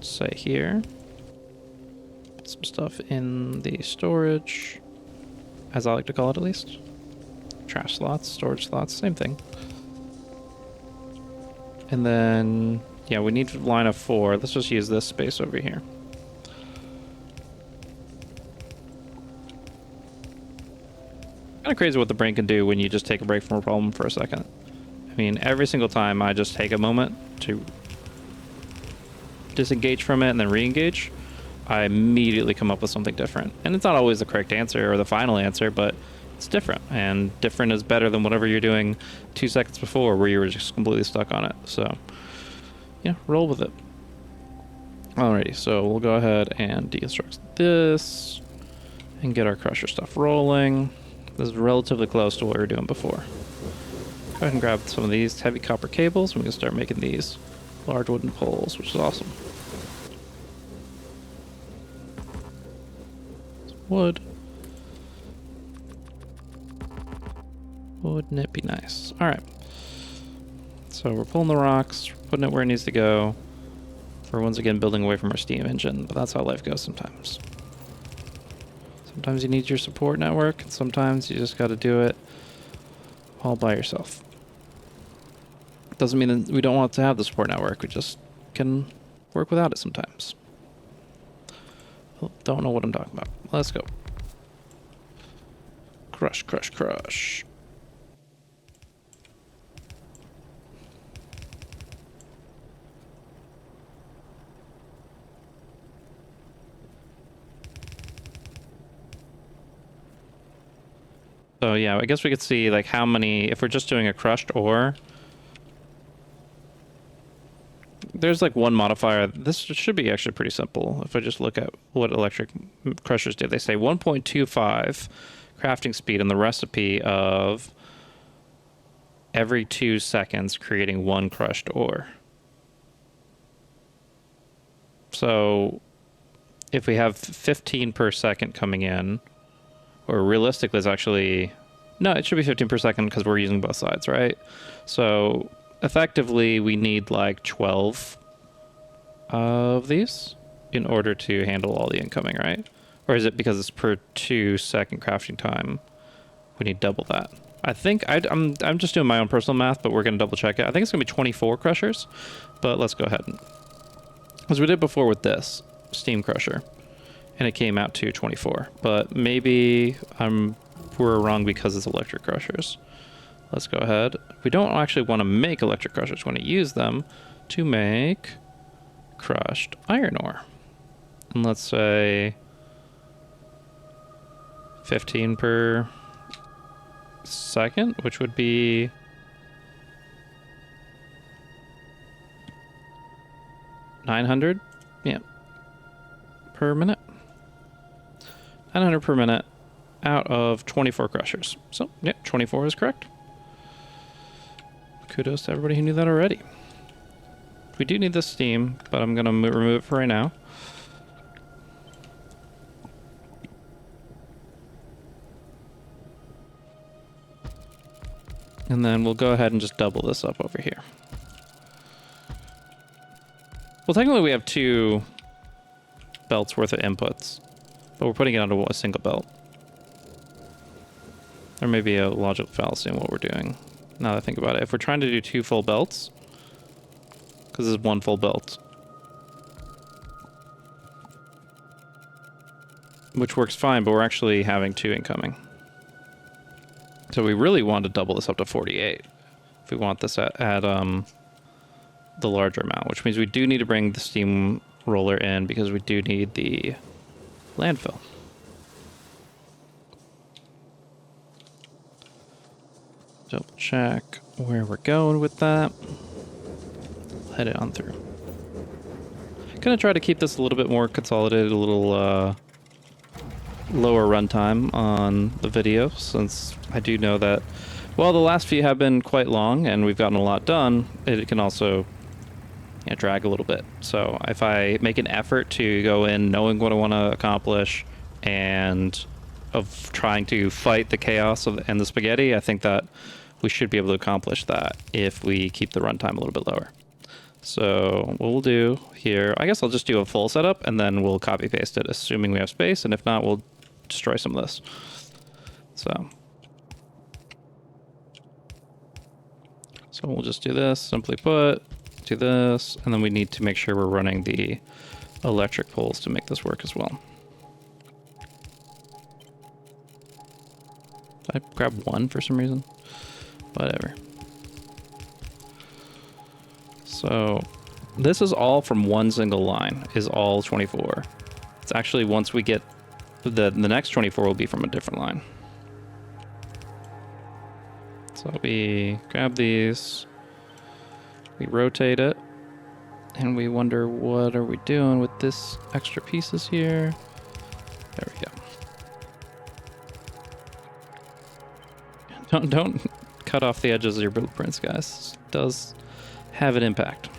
Say here. Put some stuff in the storage, as I like to call it at least. Trash slots, storage slots, same thing. And then, yeah, we need a line of 4. Let's just use this space over here. Kind of crazy what the brain can do when you just take a break from a problem for a second. I mean, every single time I just take a moment to disengage from it and then re-engage, I immediately come up with something different. And it's not always the correct answer or the final answer, but it's different. And different is better than whatever you're doing 2 seconds before where you were just completely stuck on it. So, yeah, roll with it. Alrighty, so we'll go ahead and deconstruct this and get our crusher stuff rolling. This is relatively close to what we were doing before. Go ahead and grab some of these heavy copper cables, and we can start making these large wooden poles, which is awesome. Some wood. Wouldn't it be nice? Alright. So we're pulling the rocks, putting it where it needs to go. We're once again building away from our steam engine, but that's how life goes sometimes. Sometimes you need your support network, and sometimes you just gotta do it all by yourself. Doesn't mean that we don't want to have the support network, we just can work without it sometimes. Don't know what I'm talking about. Let's go. Crush, crush, crush. So yeah, I guess we could see like how many, if we're just doing a crushed ore, there's like one modifier. This should be actually pretty simple. If I just look at what electric crushers do, they say 1.25 crafting speed in the recipe of every 2 seconds creating 1 crushed ore. So if we have 15 per second coming in, or realistically it's actually, no, it should be 15 per second because we're using both sides, right? So effectively we need like 12 of these in order to handle all the incoming, right? Or is it because it's per 2-second crafting time? We need double that. I think I'm just doing my own personal math, but we're going to double check it. I think it's going to be 24 crushers, but let's go ahead. As we did before with this steam crusher, and it came out to 24. But maybe we're wrong because it's electric crushers. Let's go ahead. We don't actually want to make electric crushers. We want to use them to make crushed iron ore. And let's say 15 per second, which would be 900, yeah, per minute. 900 per minute out of 24 crushers. So, yeah, 24 is correct. Kudos to everybody who knew that already. We do need this steam, but I'm going to remove it for right now. And then we'll go ahead and just double this up over here. Well, technically we have 2 belts worth of inputs, but we're putting it onto a single belt. There may be a logical fallacy in what we're doing, now that I think about it. If we're trying to do 2 full belts, because this is 1 full belt, which works fine, but we're actually having 2 incoming. So we really want to double this up to 48 if we want this at the larger amount, which means we do need to bring the steam roller in because we do need the landfill. Double check where we're going with that. Head it on through. Gonna try to keep this a little bit more consolidated, a little lower runtime on the video, since I do know that while the last few have been quite long and we've gotten a lot done, it can also drag a little bit. So if I make an effort to go in knowing what I want to accomplish and of trying to fight the chaos and the spaghetti, I think that we should be able to accomplish that if we keep the runtime a little bit lower. So what we'll do here, I guess I'll just do a full setup and then we'll copy paste it, assuming we have space, and if not, we'll destroy some of this. So we'll just do this, simply put, do this, and then we need to make sure we're running the electric poles to make this work as well. Did I grab 1 for some reason? Whatever. So this is all from 1 single line, is all 24. It's actually, once we get the next 24 will be from a different line. So we grab these, we rotate it, and we wonder what are we doing with this extra pieces here. There we go. Don't cut off the edges of your blueprints, guys. It does have an impact.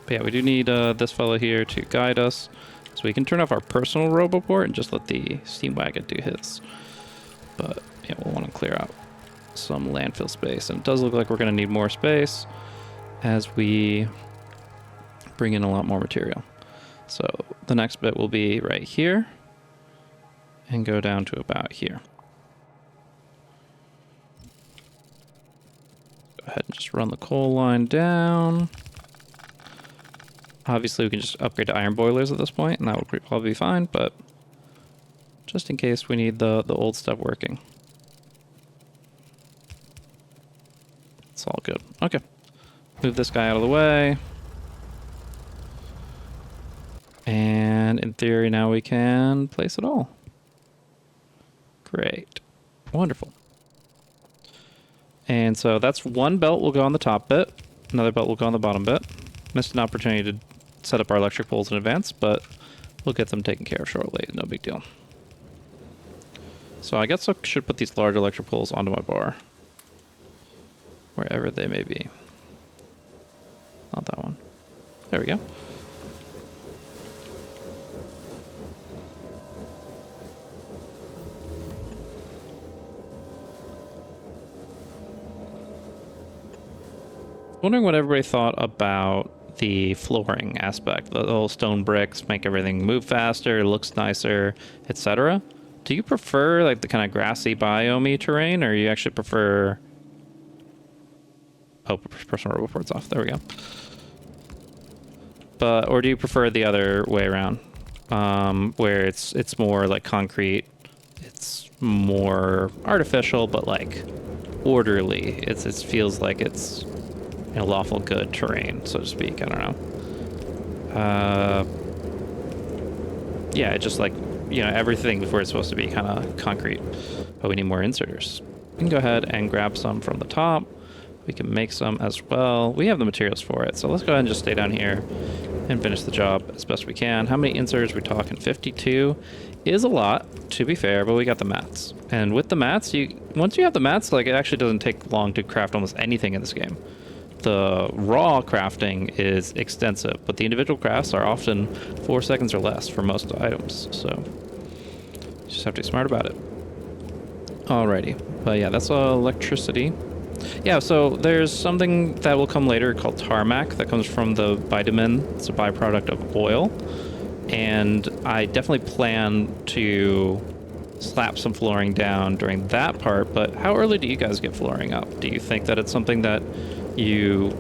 But yeah, we do need this fellow here to guide us. So we can turn off our personal roboport and just let the steam wagon do his. But yeah, we'll want to clear out some landfill space. And it does look like we're going to need more space as we bring in a lot more material. So the next bit will be right here and go down to about here. Go ahead and just run the coal line down. Obviously, we can just upgrade to iron boilers at this point, and that will probably be fine, but just in case we need the old stuff working. It's all good. Okay. Move this guy out of the way. And in theory, now we can place it all. Great. Wonderful. And so that's 1 belt will go on the top bit. Another belt will go on the bottom bit. Missed an opportunity to set up our electric poles in advance, but we'll get them taken care of shortly. No big deal. So I guess I should put these large electric poles onto my bar, wherever they may be. Not that one. There we go. Wondering what everybody thought about the flooring aspect. The little stone bricks make everything move faster, looks nicer, etc. Do you prefer like the kind of grassy biome terrain, or you actually prefer... Oh, personal report's off. There we go. But, or do you prefer the other way around, where it's more like concrete, it's more artificial, but like orderly. It feels like it's lawful good terrain, so to speak. I don't know. Yeah, just like, everything before it's supposed to be kind of concrete. Oh, we need more inserters. We can go ahead and grab some from the top. We can make some as well. We have the materials for it, so let's go ahead and just stay down here and finish the job as best we can. How many inserters are we talking? 52 is a lot, to be fair, but we got the mats. And with the mats, once you have the mats, like, it actually doesn't take long to craft almost anything in this game. The raw crafting is extensive, but the individual crafts are often 4 seconds or less for most items, so you just have to be smart about it. Alrighty, but yeah, that's electricity. Yeah, so there's something that will come later called tarmac that comes from the bitumen. It's a byproduct of oil, and I definitely plan to slap some flooring down during that part. But how early do you guys get flooring up? Do you think that it's something that you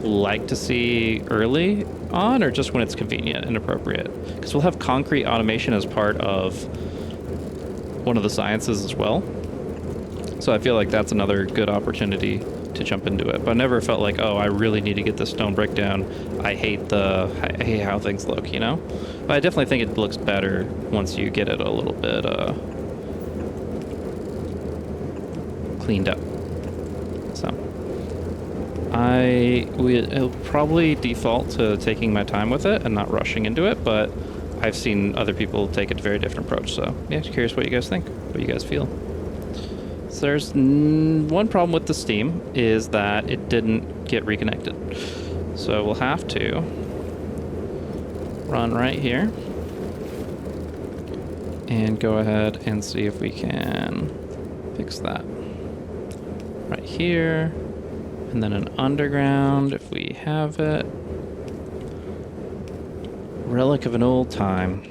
like to see early on, or just when it's convenient and appropriate? Because we'll have concrete automation as part of one of the sciences as well. So I feel like that's another good opportunity to jump into it. But I never felt like, oh, I really need to get this stone brick down. I hate how things look, But I definitely think it looks better once you get it a little bit cleaned up. So it'll probably default to taking my time with it and not rushing into it, but I've seen other people take a very different approach. So yeah, just curious what you guys think, what you guys feel. So there's one problem with the Steam is that it didn't get reconnected. So we'll have to run right here and go ahead and see if we can fix that. Right here, and then an underground if we have it. Relic of an old time.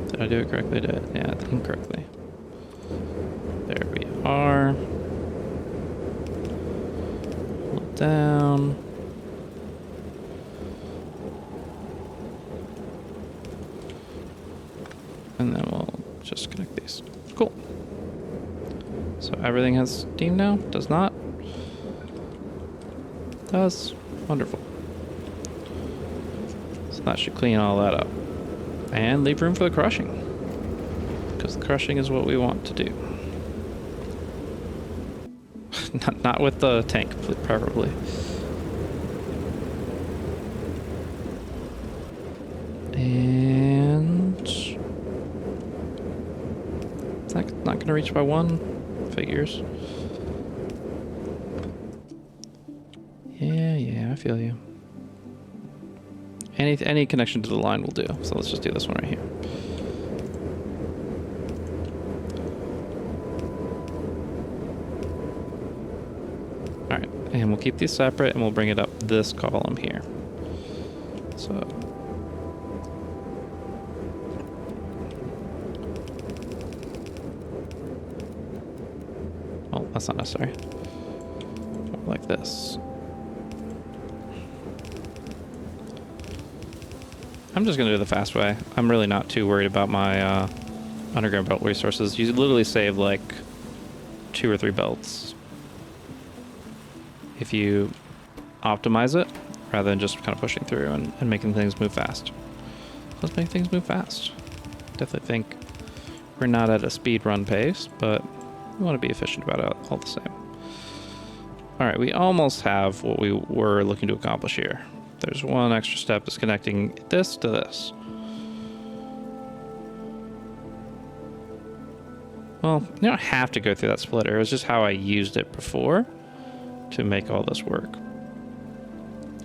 Did I do it correctly? Yeah, incorrectly. There we are. Pull it down. And then we'll just connect these. Cool. So everything has Steam now? Does not? Does. Wonderful. So that should clean all that up. And leave room for the crushing, because the crushing is what we want to do. not with the tank, preferably. And it's not going to reach by one. Figures. Yeah, I feel you. Any connection to the line will do. So let's just do this one right here. All right, and we'll keep these separate, and we'll bring it up this column here. So. Well, that's not necessary. More like this. I'm just going to do the fast way. I'm really not too worried about my underground belt resources. You literally save like 2 or 3 belts if you optimize it rather than just kind of pushing through and making things move fast. Let's make things move fast. Definitely think we're not at a speed run pace, but we want to be efficient about it all the same. All right, we almost have what we were looking to accomplish here. There's one extra step, is connecting this to this. Well, you don't have to go through that splitter. It was just how I used it before to make all this work.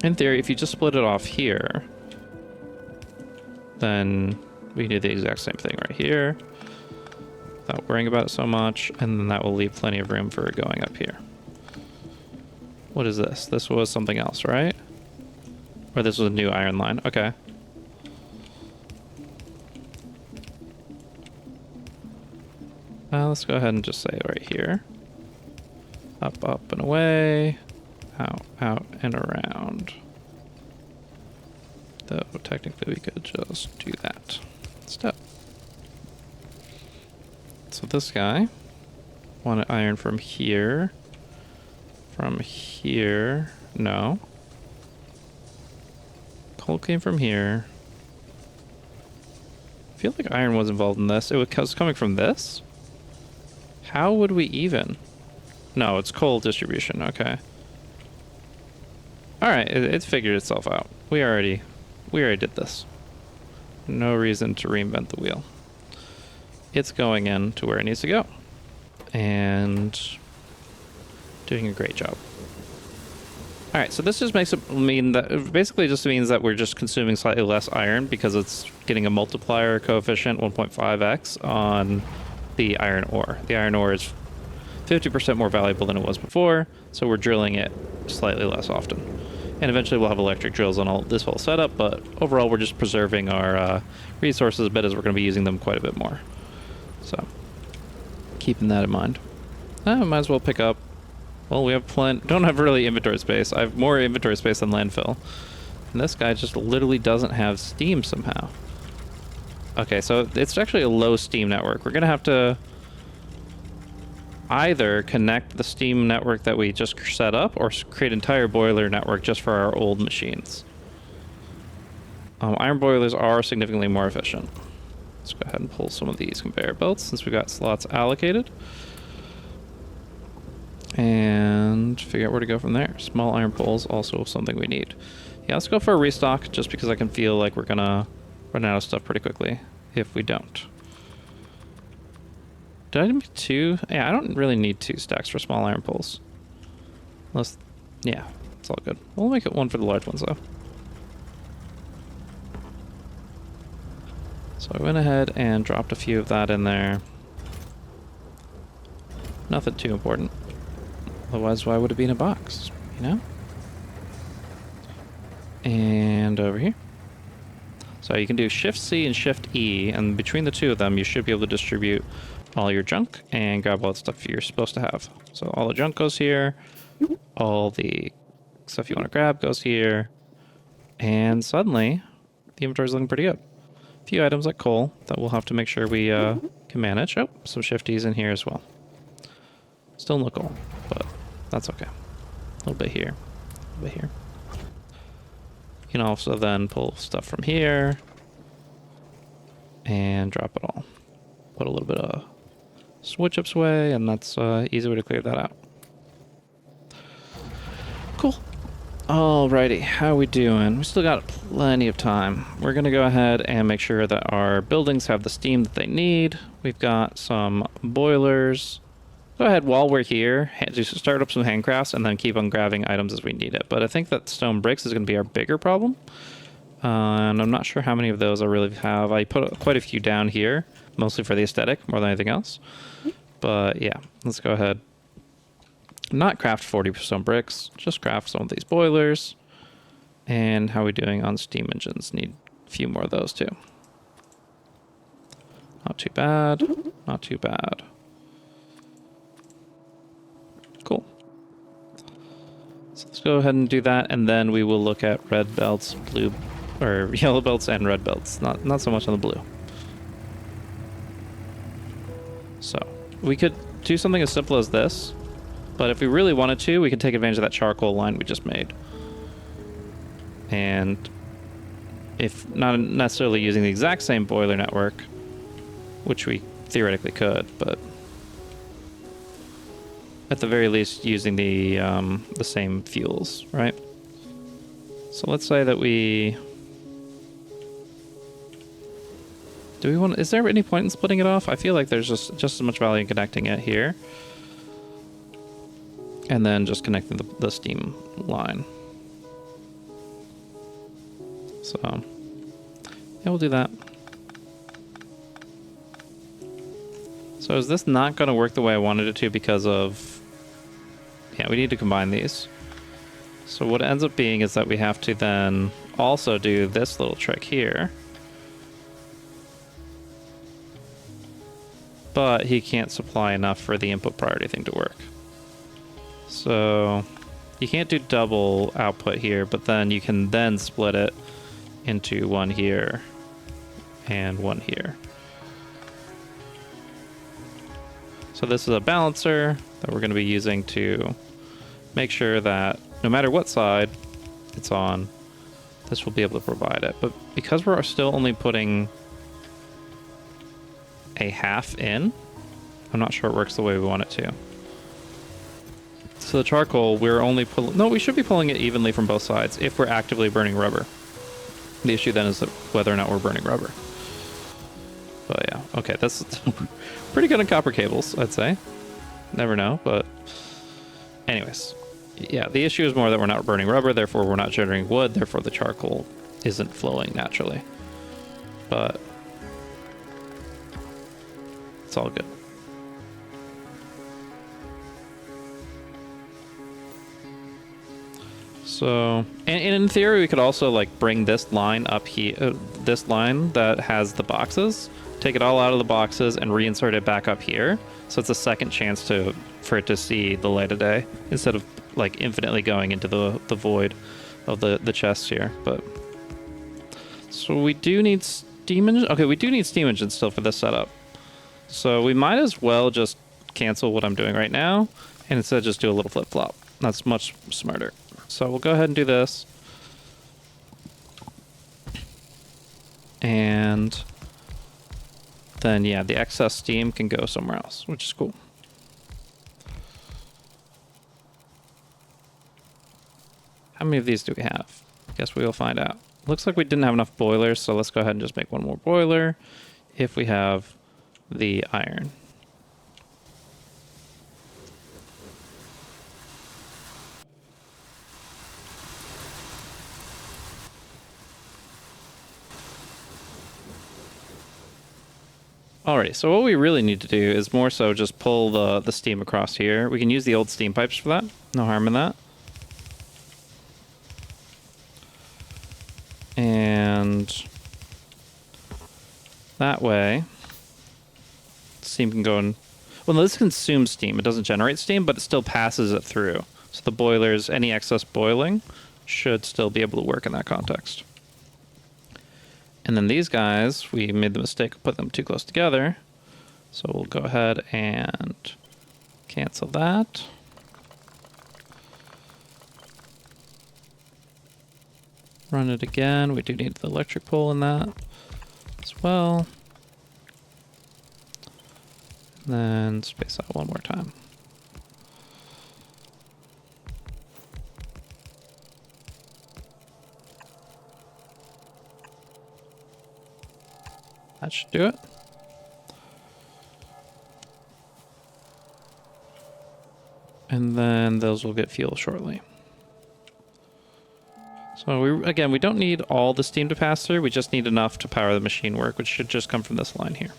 In theory, if you just split it off here, then we can do the exact same thing right here without worrying about it so much, and then that will leave plenty of room for going up here. What is this? This was something else, right? Or this was a new iron line. Okay. Let's go ahead and just say right here. Up, up, and away. Out, out, and around. Though technically we could just do that instead. So this guy wanted iron from here. From here. No. Coal came from here. I feel like iron was involved in this. It was coming from this? How would we even? No, it's coal distribution. Okay. Alright, it figured itself out. We already did this. No reason to reinvent the wheel. It's going in to where it needs to go. And doing a great job. Alright, so this just makes it mean that basically just means that we're just consuming slightly less iron because it's getting a multiplier coefficient 1.5x on the iron ore. The iron ore is 50% more valuable than it was before, so we're drilling it slightly less often. And eventually we'll have electric drills on this whole setup, but overall we're just preserving our resources a bit as we're going to be using them quite a bit more. So, keeping that in mind. Might as well pick up. Well, we have don't have really inventory space. I have more inventory space than landfill. And this guy just literally doesn't have steam somehow. Okay, so it's actually a low steam network. We're going to have to either connect the steam network that we just set up or create an entire boiler network just for our old machines. Iron boilers are significantly more efficient. Let's go ahead and pull some of these conveyor belts since we got slots allocated. And figure out where to go from there. Small iron poles, also something we need. Yeah, let's go for a restock just because I can feel like we're gonna run out of stuff pretty quickly if we don't. Did I make 2? Yeah, I don't really need 2 stacks for small iron poles. Yeah, it's all good. We'll make it 1 for the large ones though. So I went ahead and dropped a few of that in there. Nothing too important. Otherwise, why would it be in a box, you know? And over here. So you can do Shift C and Shift E, and between the two of them, you should be able to distribute all your junk and grab all the stuff you're supposed to have. So all the junk goes here, all the stuff you want to grab goes here, and suddenly, the inventory's looking pretty good. A few items like coal that we'll have to make sure we can manage. Oh, some shifties in here as well. Still no coal, but that's okay. A little bit here, a little bit here. You can also then pull stuff from here and drop it all. Put a little bit of switch ups away, and that's easy way to clear that out. Cool. Alrighty, how we doing? We still got plenty of time. We're gonna go ahead and make sure that our buildings have the steam that they need. We've got some boilers. Go ahead while we're here, just start up some handcrafts and then keep on grabbing items as we need it. But I think that stone bricks is going to be our bigger problem. And I'm not sure how many of those I really have. I put quite a few down here, mostly for the aesthetic more than anything else. But yeah, let's go ahead. Not craft 40 stone bricks, just craft some of these boilers. And how are we doing on steam engines? Need a few more of those too. Not too bad, not too bad. Cool. So let's go ahead and do that, and then we will look at red belts, blue, or yellow belts and red belts. Not so much on the blue. So we could do something as simple as this, but if we really wanted to, we could take advantage of that charcoal line we just made. And if not necessarily using the exact same boiler network, which we theoretically could, but at the very least using the same fuels, right? So let's say that we... Do we want... Is there any point in splitting it off? I feel like there's just as much value in connecting it here. And then just connecting the steam line. So, yeah, we'll do that. So is this not going to work the way I wanted it to because of... Yeah, we need to combine these. So what it ends up being is that we have to then also do this little trick here. But he can't supply enough for the input priority thing to work. So you can't do double output here, but then you can then split it into one here and one here. So this is a balancer that we're going to be using to make sure that no matter what side it's on, this will be able to provide it. But because we're still only putting a half in, I'm not sure it works the way we want it to. So the charcoal, we're only pulling... No, we should be pulling it evenly from both sides if we're actively burning rubber. The issue then is that whether or not we're burning rubber. But yeah, okay, that's pretty good on copper cables, I'd say. Never know, but... Anyways, yeah, the issue is more that we're not burning rubber, therefore we're not generating wood, therefore the charcoal isn't flowing naturally. But... it's all good. So, and in theory, we could also like bring this line up here, this line that has the boxes, take it all out of the boxes and reinsert it back up here. So it's a second chance for it to see the light of day instead of like infinitely going into the void of the chests here. But so we do need steam engine. Okay, we do need steam engine still for this setup. So we might as well just cancel what I'm doing right now and instead just do a little flip-flop. That's much smarter. So we'll go ahead and do this. And then, yeah, the excess steam can go somewhere else, which is cool. How many of these do we have? Guess we will find out. Looks like we didn't have enough boilers, so let's go ahead and just make one more boiler if we have the iron. Alrighty, so what we really need to do is more so just pull the steam across here. We can use the old steam pipes for that. No harm in that. And that way, steam can go in. Well, no, this consumes steam. It doesn't generate steam, but it still passes it through. So the boilers, any excess boiling, should still be able to work in that context. And then these guys, we made the mistake of putting them too close together. So we'll go ahead and cancel that. Run it again. We do need the electric pole in that as well. And then space out one more time. That should do it. And then those will get fuel shortly. So we don't need all the steam to pass through. We just need enough to power the machine work, which should just come from this line here.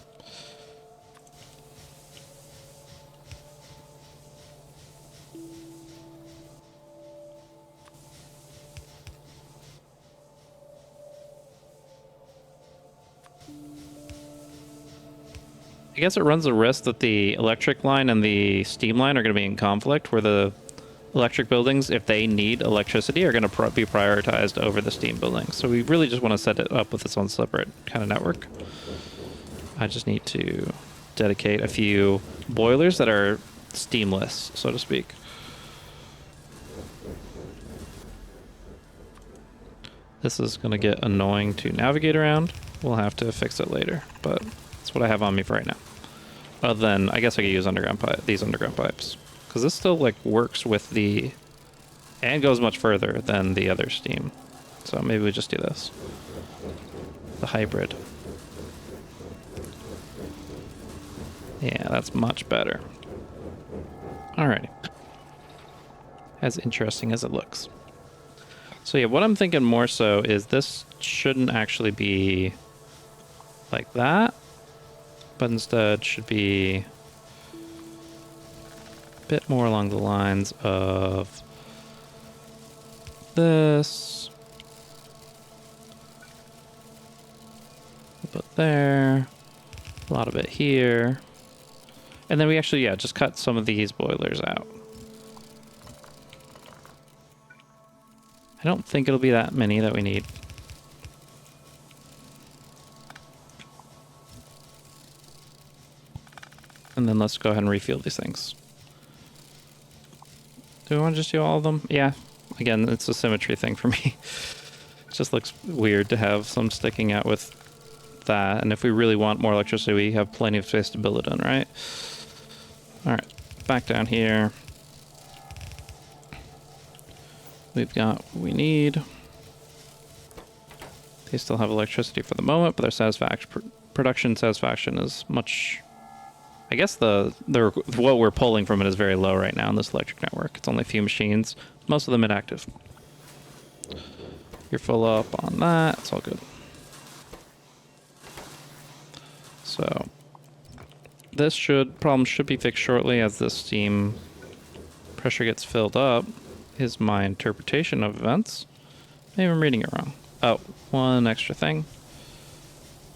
I guess it runs the risk that the electric line and the steam line are going to be in conflict, where the electric buildings, if they need electricity, are going to be prioritized over the steam buildings. So we really just want to set it up with its own separate kind of network. I just need to dedicate a few boilers that are steamless, so to speak. This is going to get annoying to navigate around. We'll have to fix it later, but that's what I have on me for right now. Other than, I guess I could use these underground pipes, because this still like works with the, and goes much further than the other steam. So maybe we just do this, the hybrid. Yeah, that's much better. Alrighty. As interesting as it looks. So yeah, what I'm thinking more so is this shouldn't actually be like that, but instead should be a bit more along the lines of this. Put there. A lot of it here. And then we actually, yeah, just cut some of these boilers out. I don't think it'll be that many that we need. And then let's go ahead and refuel these things. Do we want to just do all of them? Yeah. Again, it's a symmetry thing for me. It just looks weird to have some sticking out with that. And if we really want more electricity, we have plenty of space to build it in, right? All right. Back down here. We've got what we need. They still have electricity for the moment, but their production satisfaction is much... I guess what we're pulling from it is very low right now in this electric network. It's only a few machines, most of them inactive. You're full up on that. It's all good. So this problem should be fixed shortly as this steam pressure gets filled up, is my interpretation of events. Maybe I'm reading it wrong. Oh, one extra thing.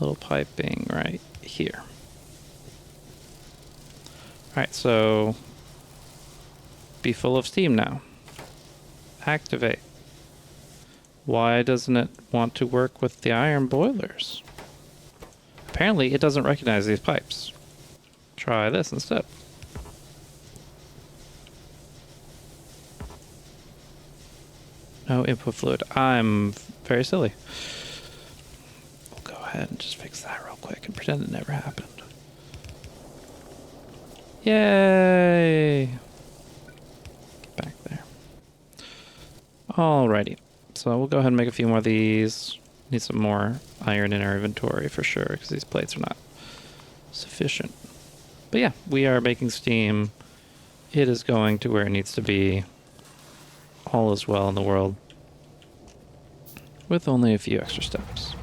Little piping right here. Alright, so be full of steam now. Activate. Why doesn't it want to work with the iron boilers? Apparently it doesn't recognize these pipes. Try this instead. No input fluid. I'm very silly. We'll go ahead and just fix that real quick and pretend it never happened. Yay! Get back there. Alrighty. So we'll go ahead and make a few more of these. Need some more iron in our inventory for sure, because these plates are not sufficient. But yeah, we are making steam. It is going to where it needs to be. All is well in the world. With only a few extra steps.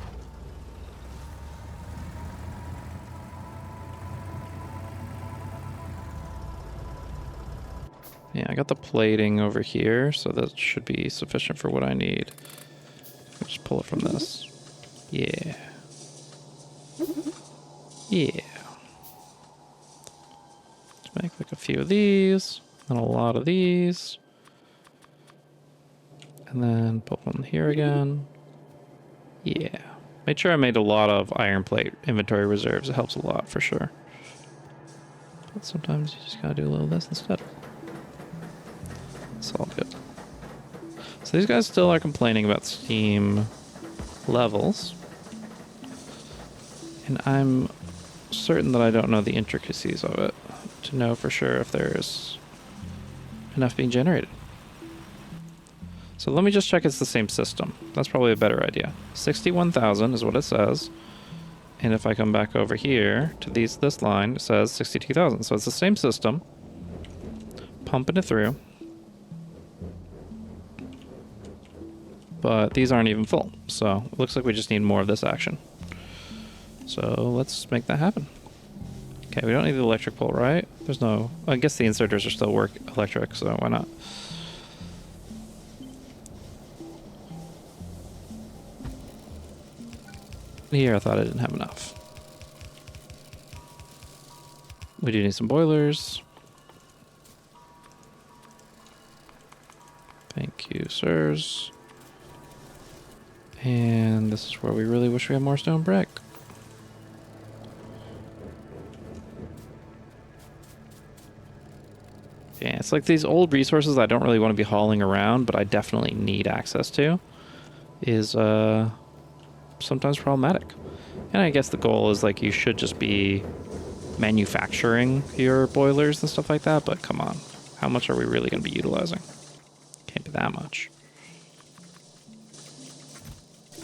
Yeah, I got the plating over here, so that should be sufficient for what I need. I'll just pull it from this. Yeah. Yeah. Let's make like a few of these, and a lot of these. And then put one here again. Yeah. Made sure I made a lot of iron plate inventory reserves. It helps a lot for sure. But sometimes you just gotta do a little of this instead. It's all good. So these guys still are complaining about steam levels. And I'm certain that I don't know the intricacies of it to know for sure if there's enough being generated. So let me just check it's the same system. That's probably a better idea. 61,000 is what it says. And if I come back over here to this line, it says 62,000. So it's the same system. Pumping it through. But these aren't even full. So it looks like we just need more of this action. So let's make that happen. Okay, we don't need the electric pole, right? There's no... I guess the inserters are still work electric, so why not? Here, I thought I didn't have enough. We do need some boilers. Thank you, sirs. And this is where we really wish we had more stone brick. Yeah, it's like these old resources I don't really want to be hauling around, but I definitely need access to, is sometimes problematic. And I guess the goal is like you should just be manufacturing your boilers and stuff like that, but come on, how much are we really going to be utilizing? Can't be that much.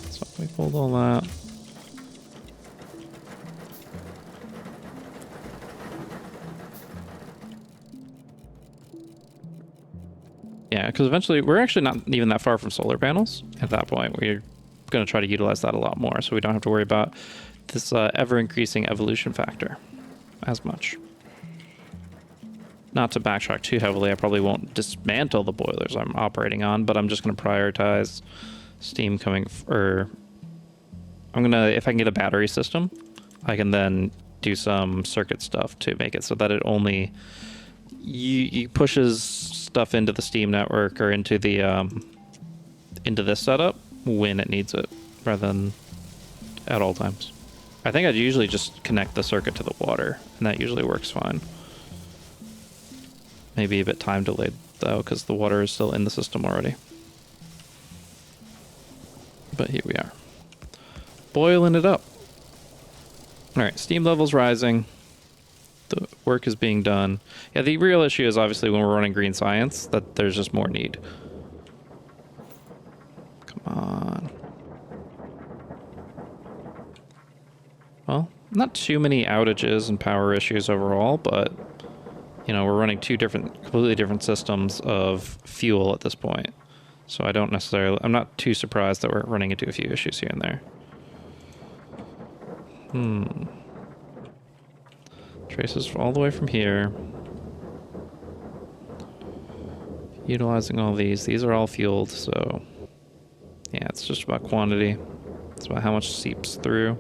So we pulled all that. Yeah, because eventually we're actually not even that far from solar panels at that point. We're going to try to utilize that a lot more so we don't have to worry about this ever-increasing evolution factor as much. not to backtrack too heavily, I probably won't dismantle the boilers I'm operating on, but I'm just going to prioritize steam coming, or I'm going to, if I can get a battery system, I can then do some circuit stuff to make it so that it only pushes stuff into the Steam network or into the into this setup when it needs it, rather than at all times. I think I'd usually just connect the circuit to the water, and that usually works fine. Maybe a bit time delayed though, because the water is still in the system already. But here we are, boiling it up. All right, steam level's rising. The work is being done. Yeah, the real issue is obviously when we're running green science, that there's just more need. Come on. Well, not too many outages and power issues overall, but you know, we're running two completely different systems of fuel at this point. So I'm not too surprised that we're running into a few issues here and there. Traces all the way from here. Utilizing all these. These are all fueled, so yeah, it's just about quantity. It's about how much seeps through.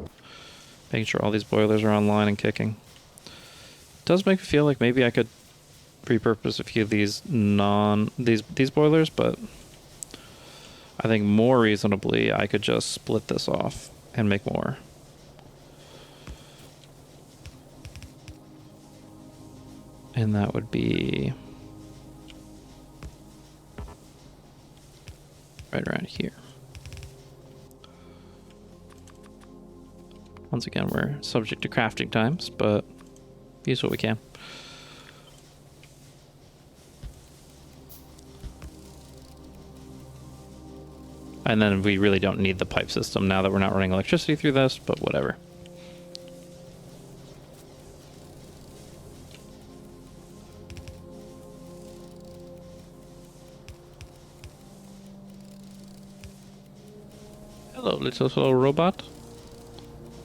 Making sure all these boilers are online and kicking. It does make me feel like maybe I could repurpose a few of these these boilers, but I think more reasonably I could just split this off and make more. And that would be right around here. Once again, we're subject to crafting times, but use what we can. And then we really don't need the pipe system now that we're not running electricity through this, but whatever. Hello, little robot.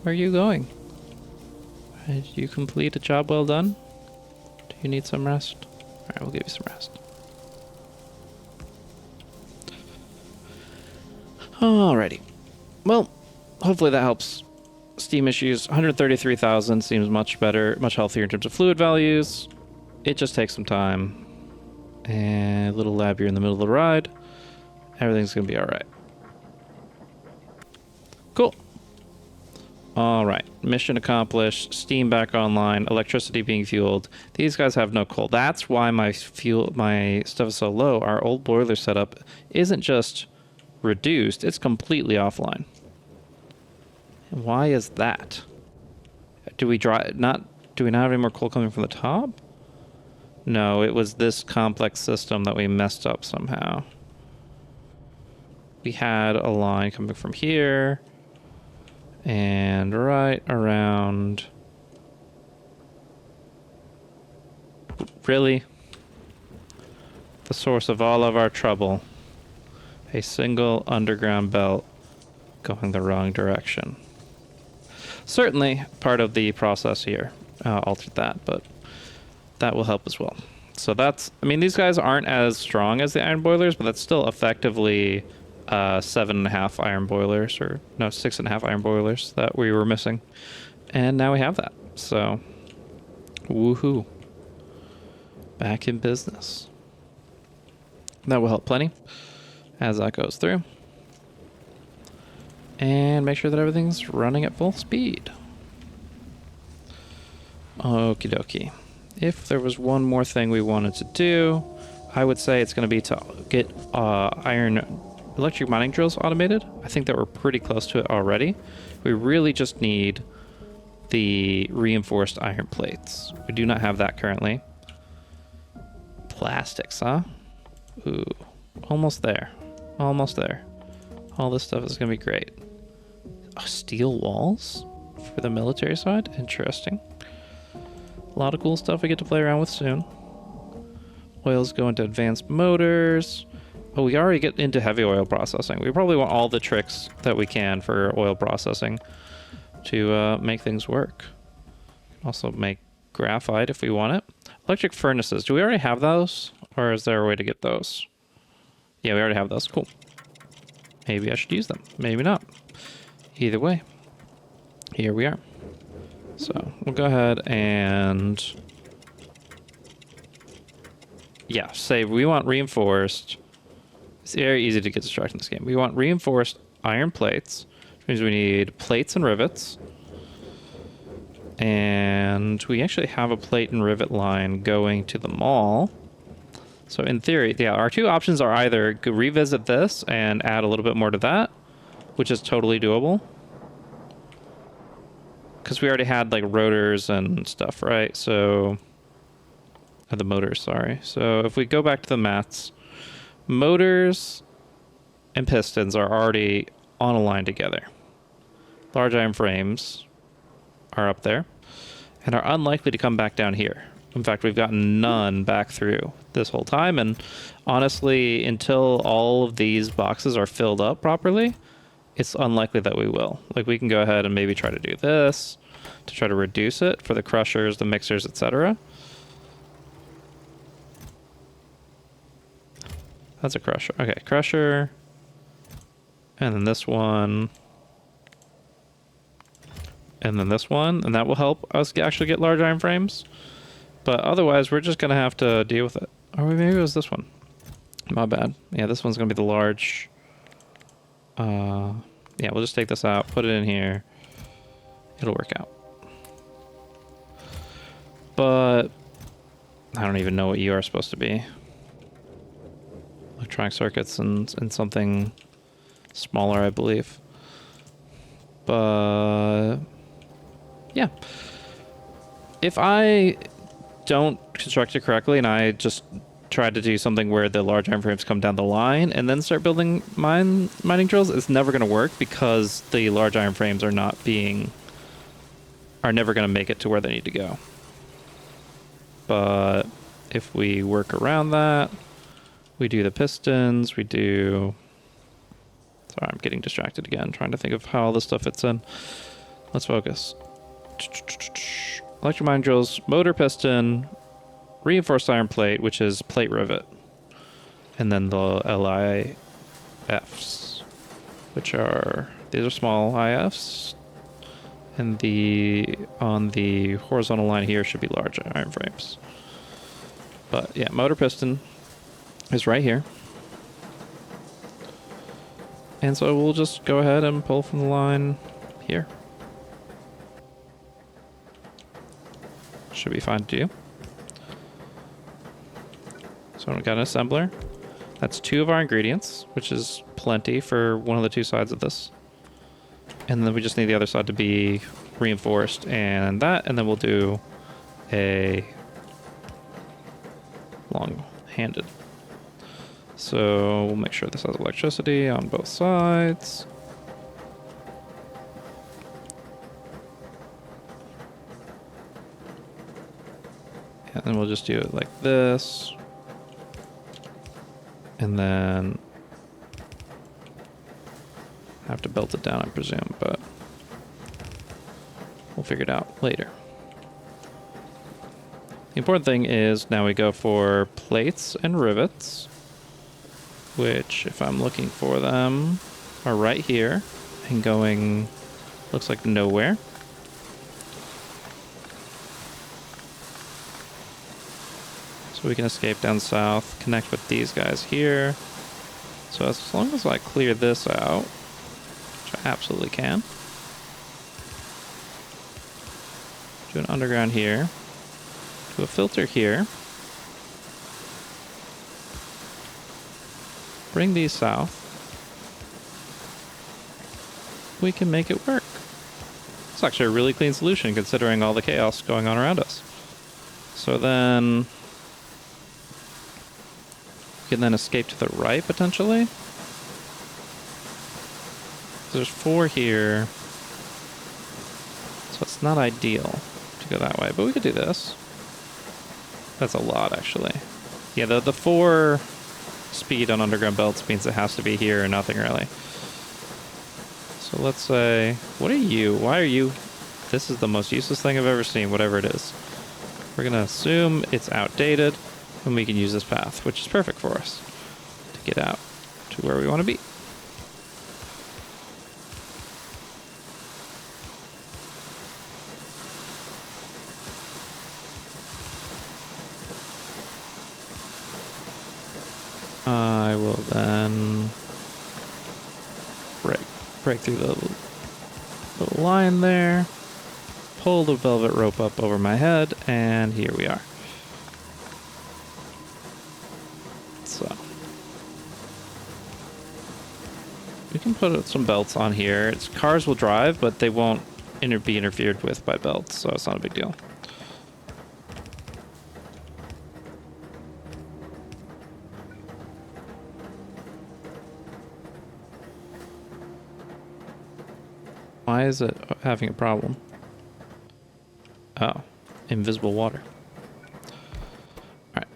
Where are you going? Did you complete a job well done? Do you need some rest? Alright, we'll give you some rest. Alrighty. Well, hopefully that helps. Steam issues, 133,000 seems much better, much healthier in terms of fluid values. It just takes some time. And a little lab here in the middle of the ride. Everything's going to be alright. Cool. Alright, mission accomplished, steam back online, electricity being fueled. These guys have no coal. That's why my stuff is so low. Our old boiler setup isn't just reduced, it's completely offline. And why is that? Do we not have any more coal coming from the top? No, it was this complex system that we messed up somehow. We had a line coming from here and right around. Really? The source of all of our trouble. A single underground belt going the wrong direction. Certainly part of the process here altered that, but that will help as well. So that's, I mean, these guys aren't as strong as the iron boilers, but that's still effectively 7.5 iron boilers, or no, 6.5 iron boilers that we were missing. And now we have that. So, woohoo. Back in business. That will help plenty as that goes through. And make sure that everything's running at full speed. Okie dokie. If there was one more thing we wanted to do, I would say it's going to be to get electric mining drills automated. I think that we're pretty close to it already. We really just need the reinforced iron plates. We do not have that currently. Plastics, huh? Ooh, almost there. Almost there. All this stuff is going to be great. Oh, steel walls for the military side? Interesting. A lot of cool stuff we get to play around with soon. Oils go into advanced motors. Oh, we already get into heavy oil processing. We probably want all the tricks that we can for oil processing to make things work. Also make graphite if we want it. Electric furnaces. Do we already have those? Or is there a way to get those? Yeah, we already have those. Cool. Maybe I should use them. Maybe not. Either way, here we are. So we'll go ahead and... yeah, say we want reinforced. It's very easy to get distracted in this game. We want reinforced iron plates, which means we need plates and rivets. And we actually have a plate and rivet line going to the mall. So in theory, yeah, our two options are either revisit this and add a little bit more to that, which is totally doable. Because we already had like rotors and stuff, right? So, the motors, sorry. So if we go back to the mats, motors and pistons are already on a line together. Large iron frames are up there and are unlikely to come back down here. In fact, we've gotten none back through this whole time, and honestly, until all of these boxes are filled up properly, it's unlikely that we will. Like, we can go ahead and maybe try to do this to try to reduce it for the crushers, the mixers, etc. That's a crusher. Okay, crusher. And then this one. And then this one. And that will help us actually get large iron frames. But otherwise, we're just going to have to deal with it. Or maybe it was this one. My bad. Yeah, this one's going to be the large. Yeah, we'll just take this out, put it in here. It'll work out. But I don't even know what you are supposed to be. Electronic circuits and something smaller, I believe. But yeah. If I don't construct it correctly and I just try to do something where the large iron frames come down the line and then start building mining drills, it's never going to work because the large iron frames are never going to make it to where they need to go. But if we work around that, we do the pistons, we do... Sorry, I'm getting distracted again, trying to think of how all this stuff fits in. Let's focus. Electric mine drills, motor piston, reinforced iron plate, which is plate rivet, and then the LIFs, which are, these are small IFs, and on the horizontal line here should be large iron frames. But yeah, motor piston is right here. And so we'll just go ahead and pull from the line here. Should be fine to do. So we've got an assembler. That's 2 of our ingredients, which is plenty for one of the 2 sides of this. And then we just need the other side to be reinforced and that, and then we'll do a long-handed. So we'll make sure this has electricity on both sides. And then we'll just do it like this. And then have to belt it down, I presume, but we'll figure it out later. The important thing is now we go for plates and rivets, which, if I'm looking for them, are right here and going, looks like nowhere. So we can escape down south, connect with these guys here. So as long as I clear this out, which I absolutely can, do an underground here, do a filter here, bring these south, we can make it work. It's actually a really clean solution considering all the chaos going on around us. So then we can then escape to the right potentially. There's 4 here, so it's not ideal to go that way, but we could do this. That's a lot, actually. Yeah, the 4 speed on underground belts means it has to be here or nothing, really. So let's say, what are you? Why are you? This is the most useless thing I've ever seen, whatever it is. We're going to assume it's outdated, and we can use this path, which is perfect for us to get out to where we want to be. I will then break through the little line there, pull the velvet rope up over my head, and here we are. So we can put some belts on here. Cars will drive, but they won't be interfered with by belts, so it's not a big deal. Why is it having a problem? Oh, invisible water. Alright,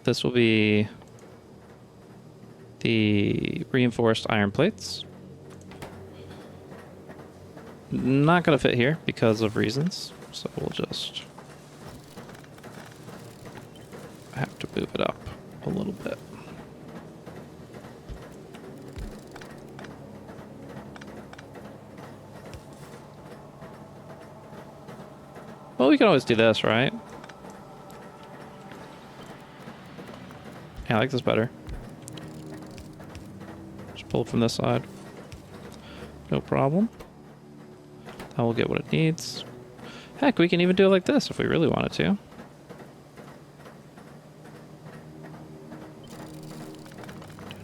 this will be the reinforced iron plates. Not going to fit here because of reasons, so we'll just have to move it up a little bit. Well, we can always do this, right? Yeah, I like this better. Just pull it from this side. No problem. That will get what it needs. Heck, we can even do it like this if we really wanted to. An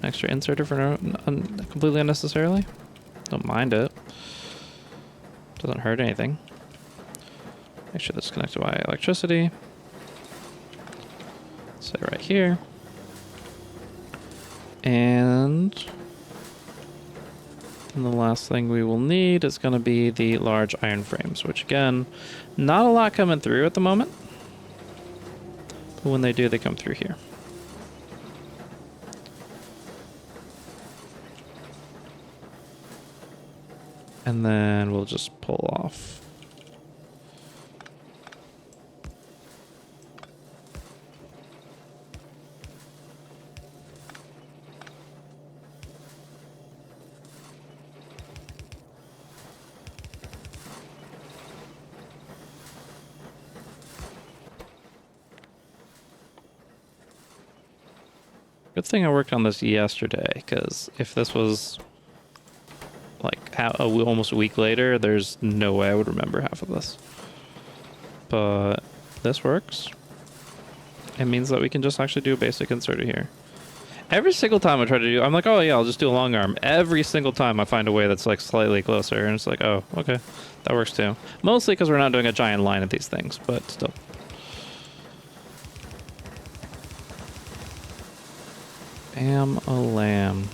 extra inserter for completely unnecessarily. Don't mind it. Doesn't hurt anything. Make sure that's connected by electricity. Say right here. And then the last thing we will need is going to be the large iron frames, which again, not a lot coming through at the moment. But when they do, they come through here. And then we'll just pull off. Good thing I worked on this yesterday, because if this was like almost a week later, there's no way I would remember half of this. But this works. It means that we can just actually do a basic inserter here. Every single time I try to do, I'm like, oh yeah, I'll just do a long arm. Every single time I find a way that's like slightly closer, and it's like, oh, okay, that works too. Mostly because we're not doing a giant line of these things, but still. Am a lamb.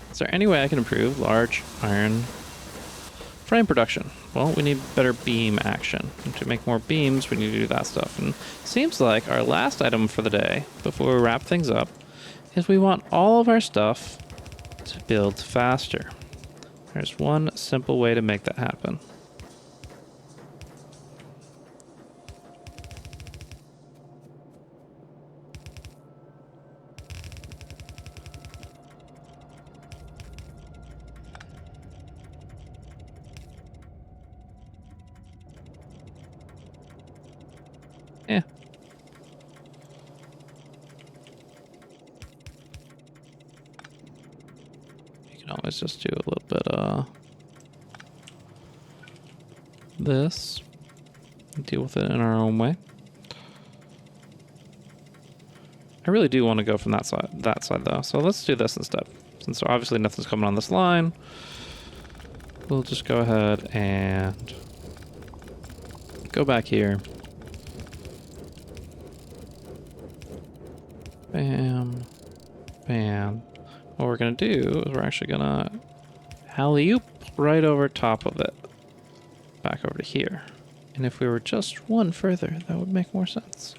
Is there any way I can improve large iron frame production? Well, we need better beam action. And to make more beams, we need to do that stuff. And seems like our last item for the day, before we wrap things up, is we want all of our stuff to build faster. There's one simple way to make that happen. Yeah. You can always just do a little bit of this. Deal with it in our own way. I really do want to go from that side though. So let's do this instead. Since obviously nothing's coming on this line, we'll just go ahead and go back here. Bam. Bam. What we're going to do is we're actually going to alley-oop right over top of it. Back over to here. And if we were just one further, that would make more sense.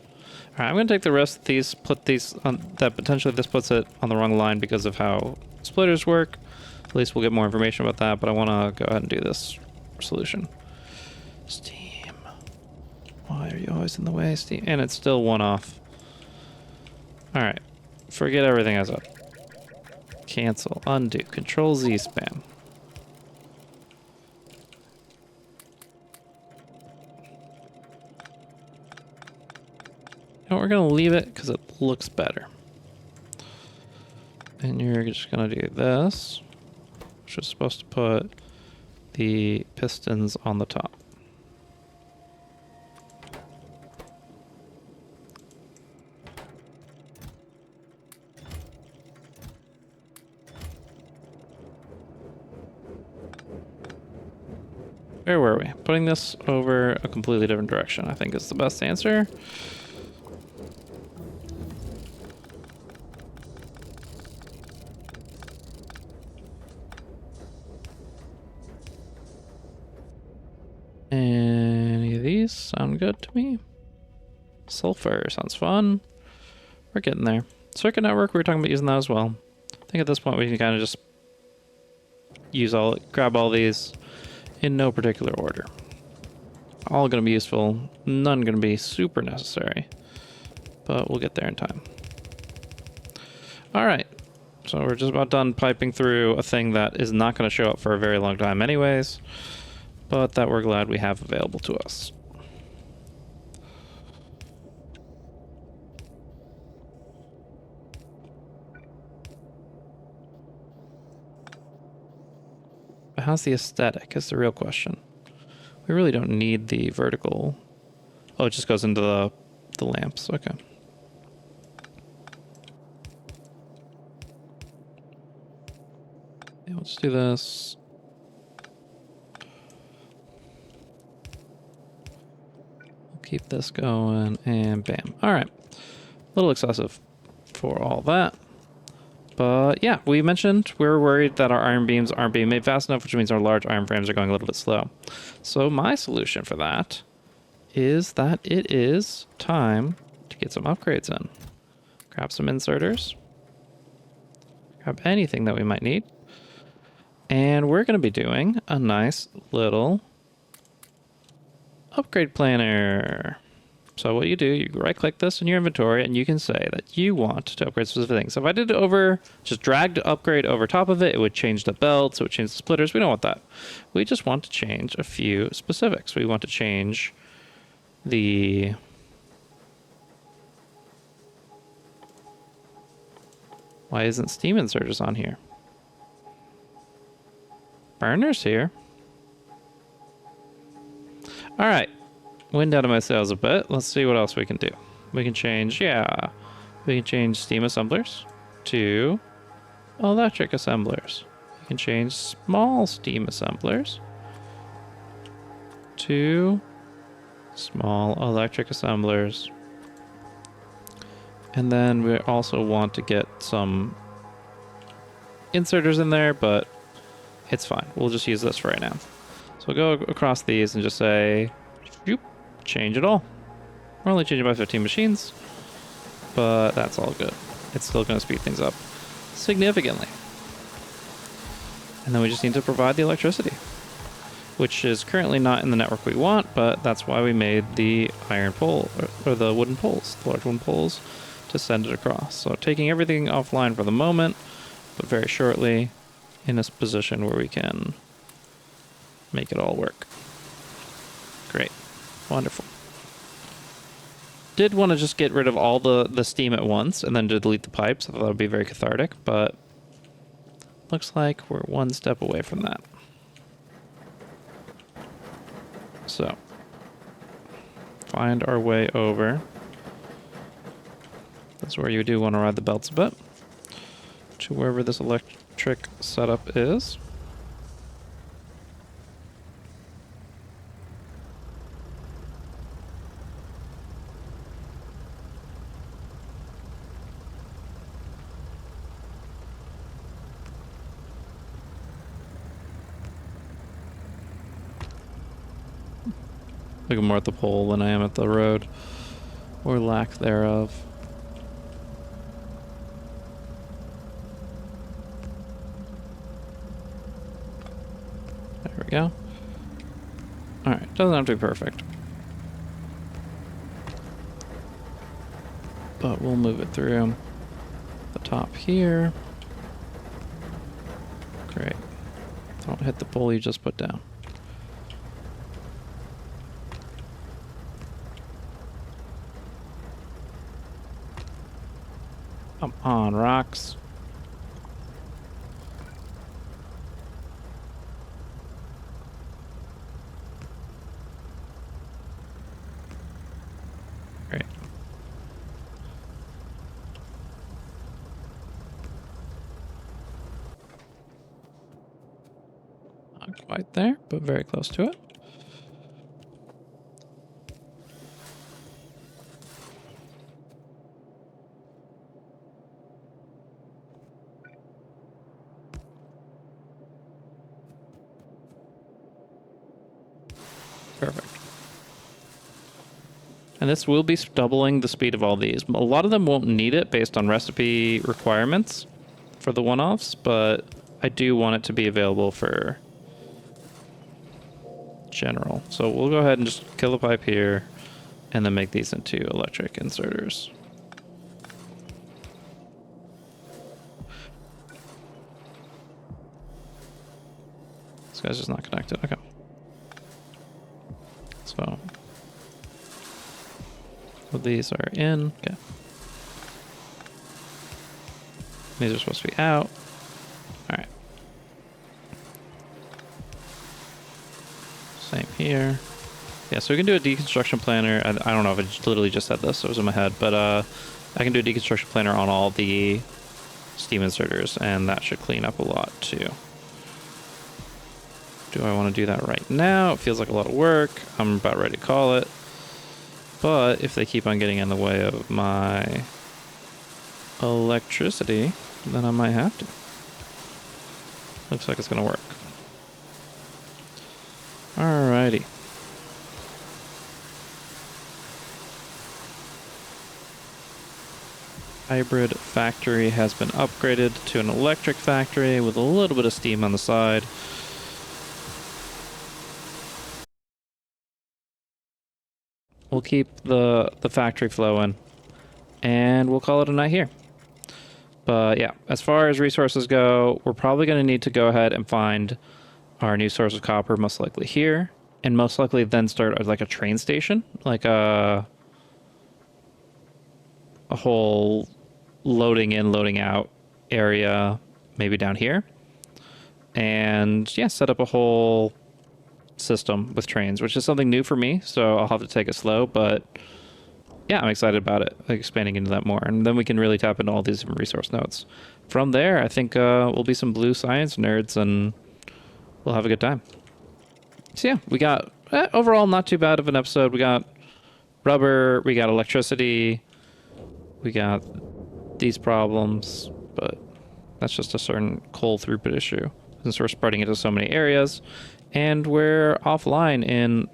Alright, I'm going to take the rest of these, put these on, that potentially this puts it on the wrong line because of how splitters work. At least we'll get more information about that, but I want to go ahead and do this solution. Steam. you always in the way, Steam? And it's still one off. Alright. Forget everything I was up. Cancel. Undo. Control Z spam. And we're going to leave it because it looks better. And you're just going to do this, which is supposed to put the pistons on the top. Where were we? Putting this over a completely different direction, I think is the best answer. Any of these sound good to me? Sulfur sounds fun. We're getting there. Circuit network, we were talking about using that as well. I think at this point we can kind of just grab all these in no particular order. All going to be useful, none going to be super necessary, but we'll get there in time. All right, so we're just about done piping through a thing that is not going to show up for a very long time anyways, but that we're glad we have available to us. But how's the aesthetic is the real question. We really don't need the vertical. Oh, it just goes into the lamps. Okay. Yeah, let's do this. We'll keep this going and bam. All right. A little excessive for all that. But yeah, we mentioned we're worried that our iron beams aren't being made fast enough, which means our large iron frames are going a little bit slow. So my solution for that is that it is time to get some upgrades in. Grab some inserters. Grab anything that we might need. And we're going to be doing a nice little upgrade planner. So what you do, you right click this in your inventory and you can say that you want to upgrade specific things. So if I did it just dragged upgrade over top of it, it would change the belts, it would change the splitters. We don't want that. We just want to change a few specifics. We want to change the why isn't steam inserters on here? Burner's here. All right. Wind out of my sails a bit. Let's see what else we can do. We can change, we can change steam assemblers to electric assemblers. We can change small steam assemblers to small electric assemblers. And then we also want to get some inserters in there, but it's fine. We'll just use this for right now. So we'll go across these and just say, shoop. Change it all. We're only changing by 15 machines, but that's all good. It's still going to speed things up significantly. And then we just need to provide the electricity, which is currently not in the network we want, but that's why we made the iron pole, or the wooden poles, the large wooden poles, to send it across. So taking everything offline for the moment, but very shortly in a position where we can make it all work. Great. Wonderful. Did want to just get rid of all the steam at once and then to delete the pipes. I thought that would be very cathartic, but looks like we're one step away from that. So, find our way over. That's where you do want to ride the belts a bit. To wherever this electric setup is. Looking more at the pole than I am at the road, or lack thereof. There we go. Alright, doesn't have to be perfect. but we'll move it through the top here. Great. Don't hit the pole you just put down. Come on, rocks. Great. Not quite there, but very close to it. Perfect. And this will be doubling the speed of all these. A lot of them won't need it based on recipe requirements for the one-offs, but I do want it to be available for general. So we'll go ahead and just kill the pipe here and then make these into electric inserters. This guy's just not connected. Okay. So these are in. Okay. These are supposed to be out. All right. Same here. Yeah, so we can do a deconstruction planner. I don't know if I literally just said this, so it was in my head, but I can do a deconstruction planner on all the steam inserters, and that should clean up a lot too. Do I want to do that right now? It feels like a lot of work. I'm about ready to call it. But if they keep on getting in the way of my electricity, then I might have to. Looks like it's going to work. Alrighty. Hybrid factory has been upgraded to an electric factory with a little bit of steam on the side. We'll keep the factory flowing, and we'll call it a night here. But yeah, as far as resources go, we're probably going to need to go ahead and find our new source of copper, most likely here, and most likely then start like a train station, like a whole loading in, loading out area, maybe down here. And yeah, set up a whole system with trains, which is something new for me, so I'll have to take it slow, but yeah, I'm excited about it, like expanding into that more, and then we can really tap into all these different resource nodes. From there, I think we'll be some blue science nerds, and we'll have a good time. So yeah, we got overall not too bad of an episode. We got rubber, we got electricity, we got these problems, but that's just a certain coal throughput issue since we're spreading it to so many areas. And we're offline in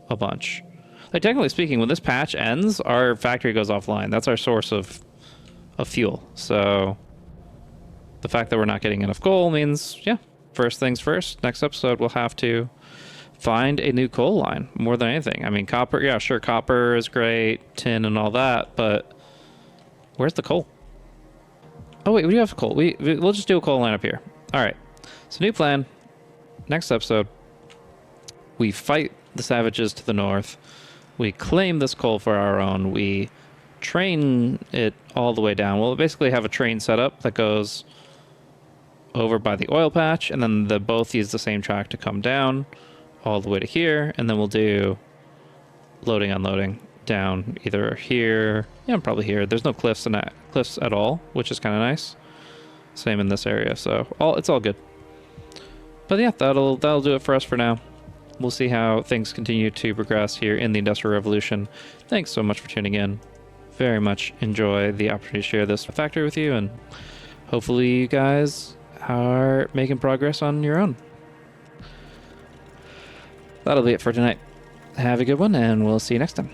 a bunch. Like, technically speaking, when this patch ends, our factory goes offline. That's our source of fuel. So the fact that we're not getting enough coal means, yeah, first things first. Next episode, we'll have to find a new coal line more than anything. I mean, copper, yeah, sure, copper is great, tin and all that, but where's the coal? Oh, wait, we do have coal. We'll just do a coal line up here. All right. So new plan. Next episode, we fight the savages to the north. We claim this coal for our own. We train it all the way down. We'll basically have a train setup that goes over by the oil patch, and then they both use the same track to come down all the way to here, and then we'll do loading, unloading down either here, yeah, probably here. There's no cliffs at all, which is kind of nice. Same in this area, so it's all good. But yeah, that'll do it for us for now. We'll see how things continue to progress here in the Industrial Revolution. Thanks so much for tuning in. Very much enjoy the opportunity to share this factory with you, and hopefully you guys are making progress on your own. That'll be it for tonight. Have a good one, and we'll see you next time.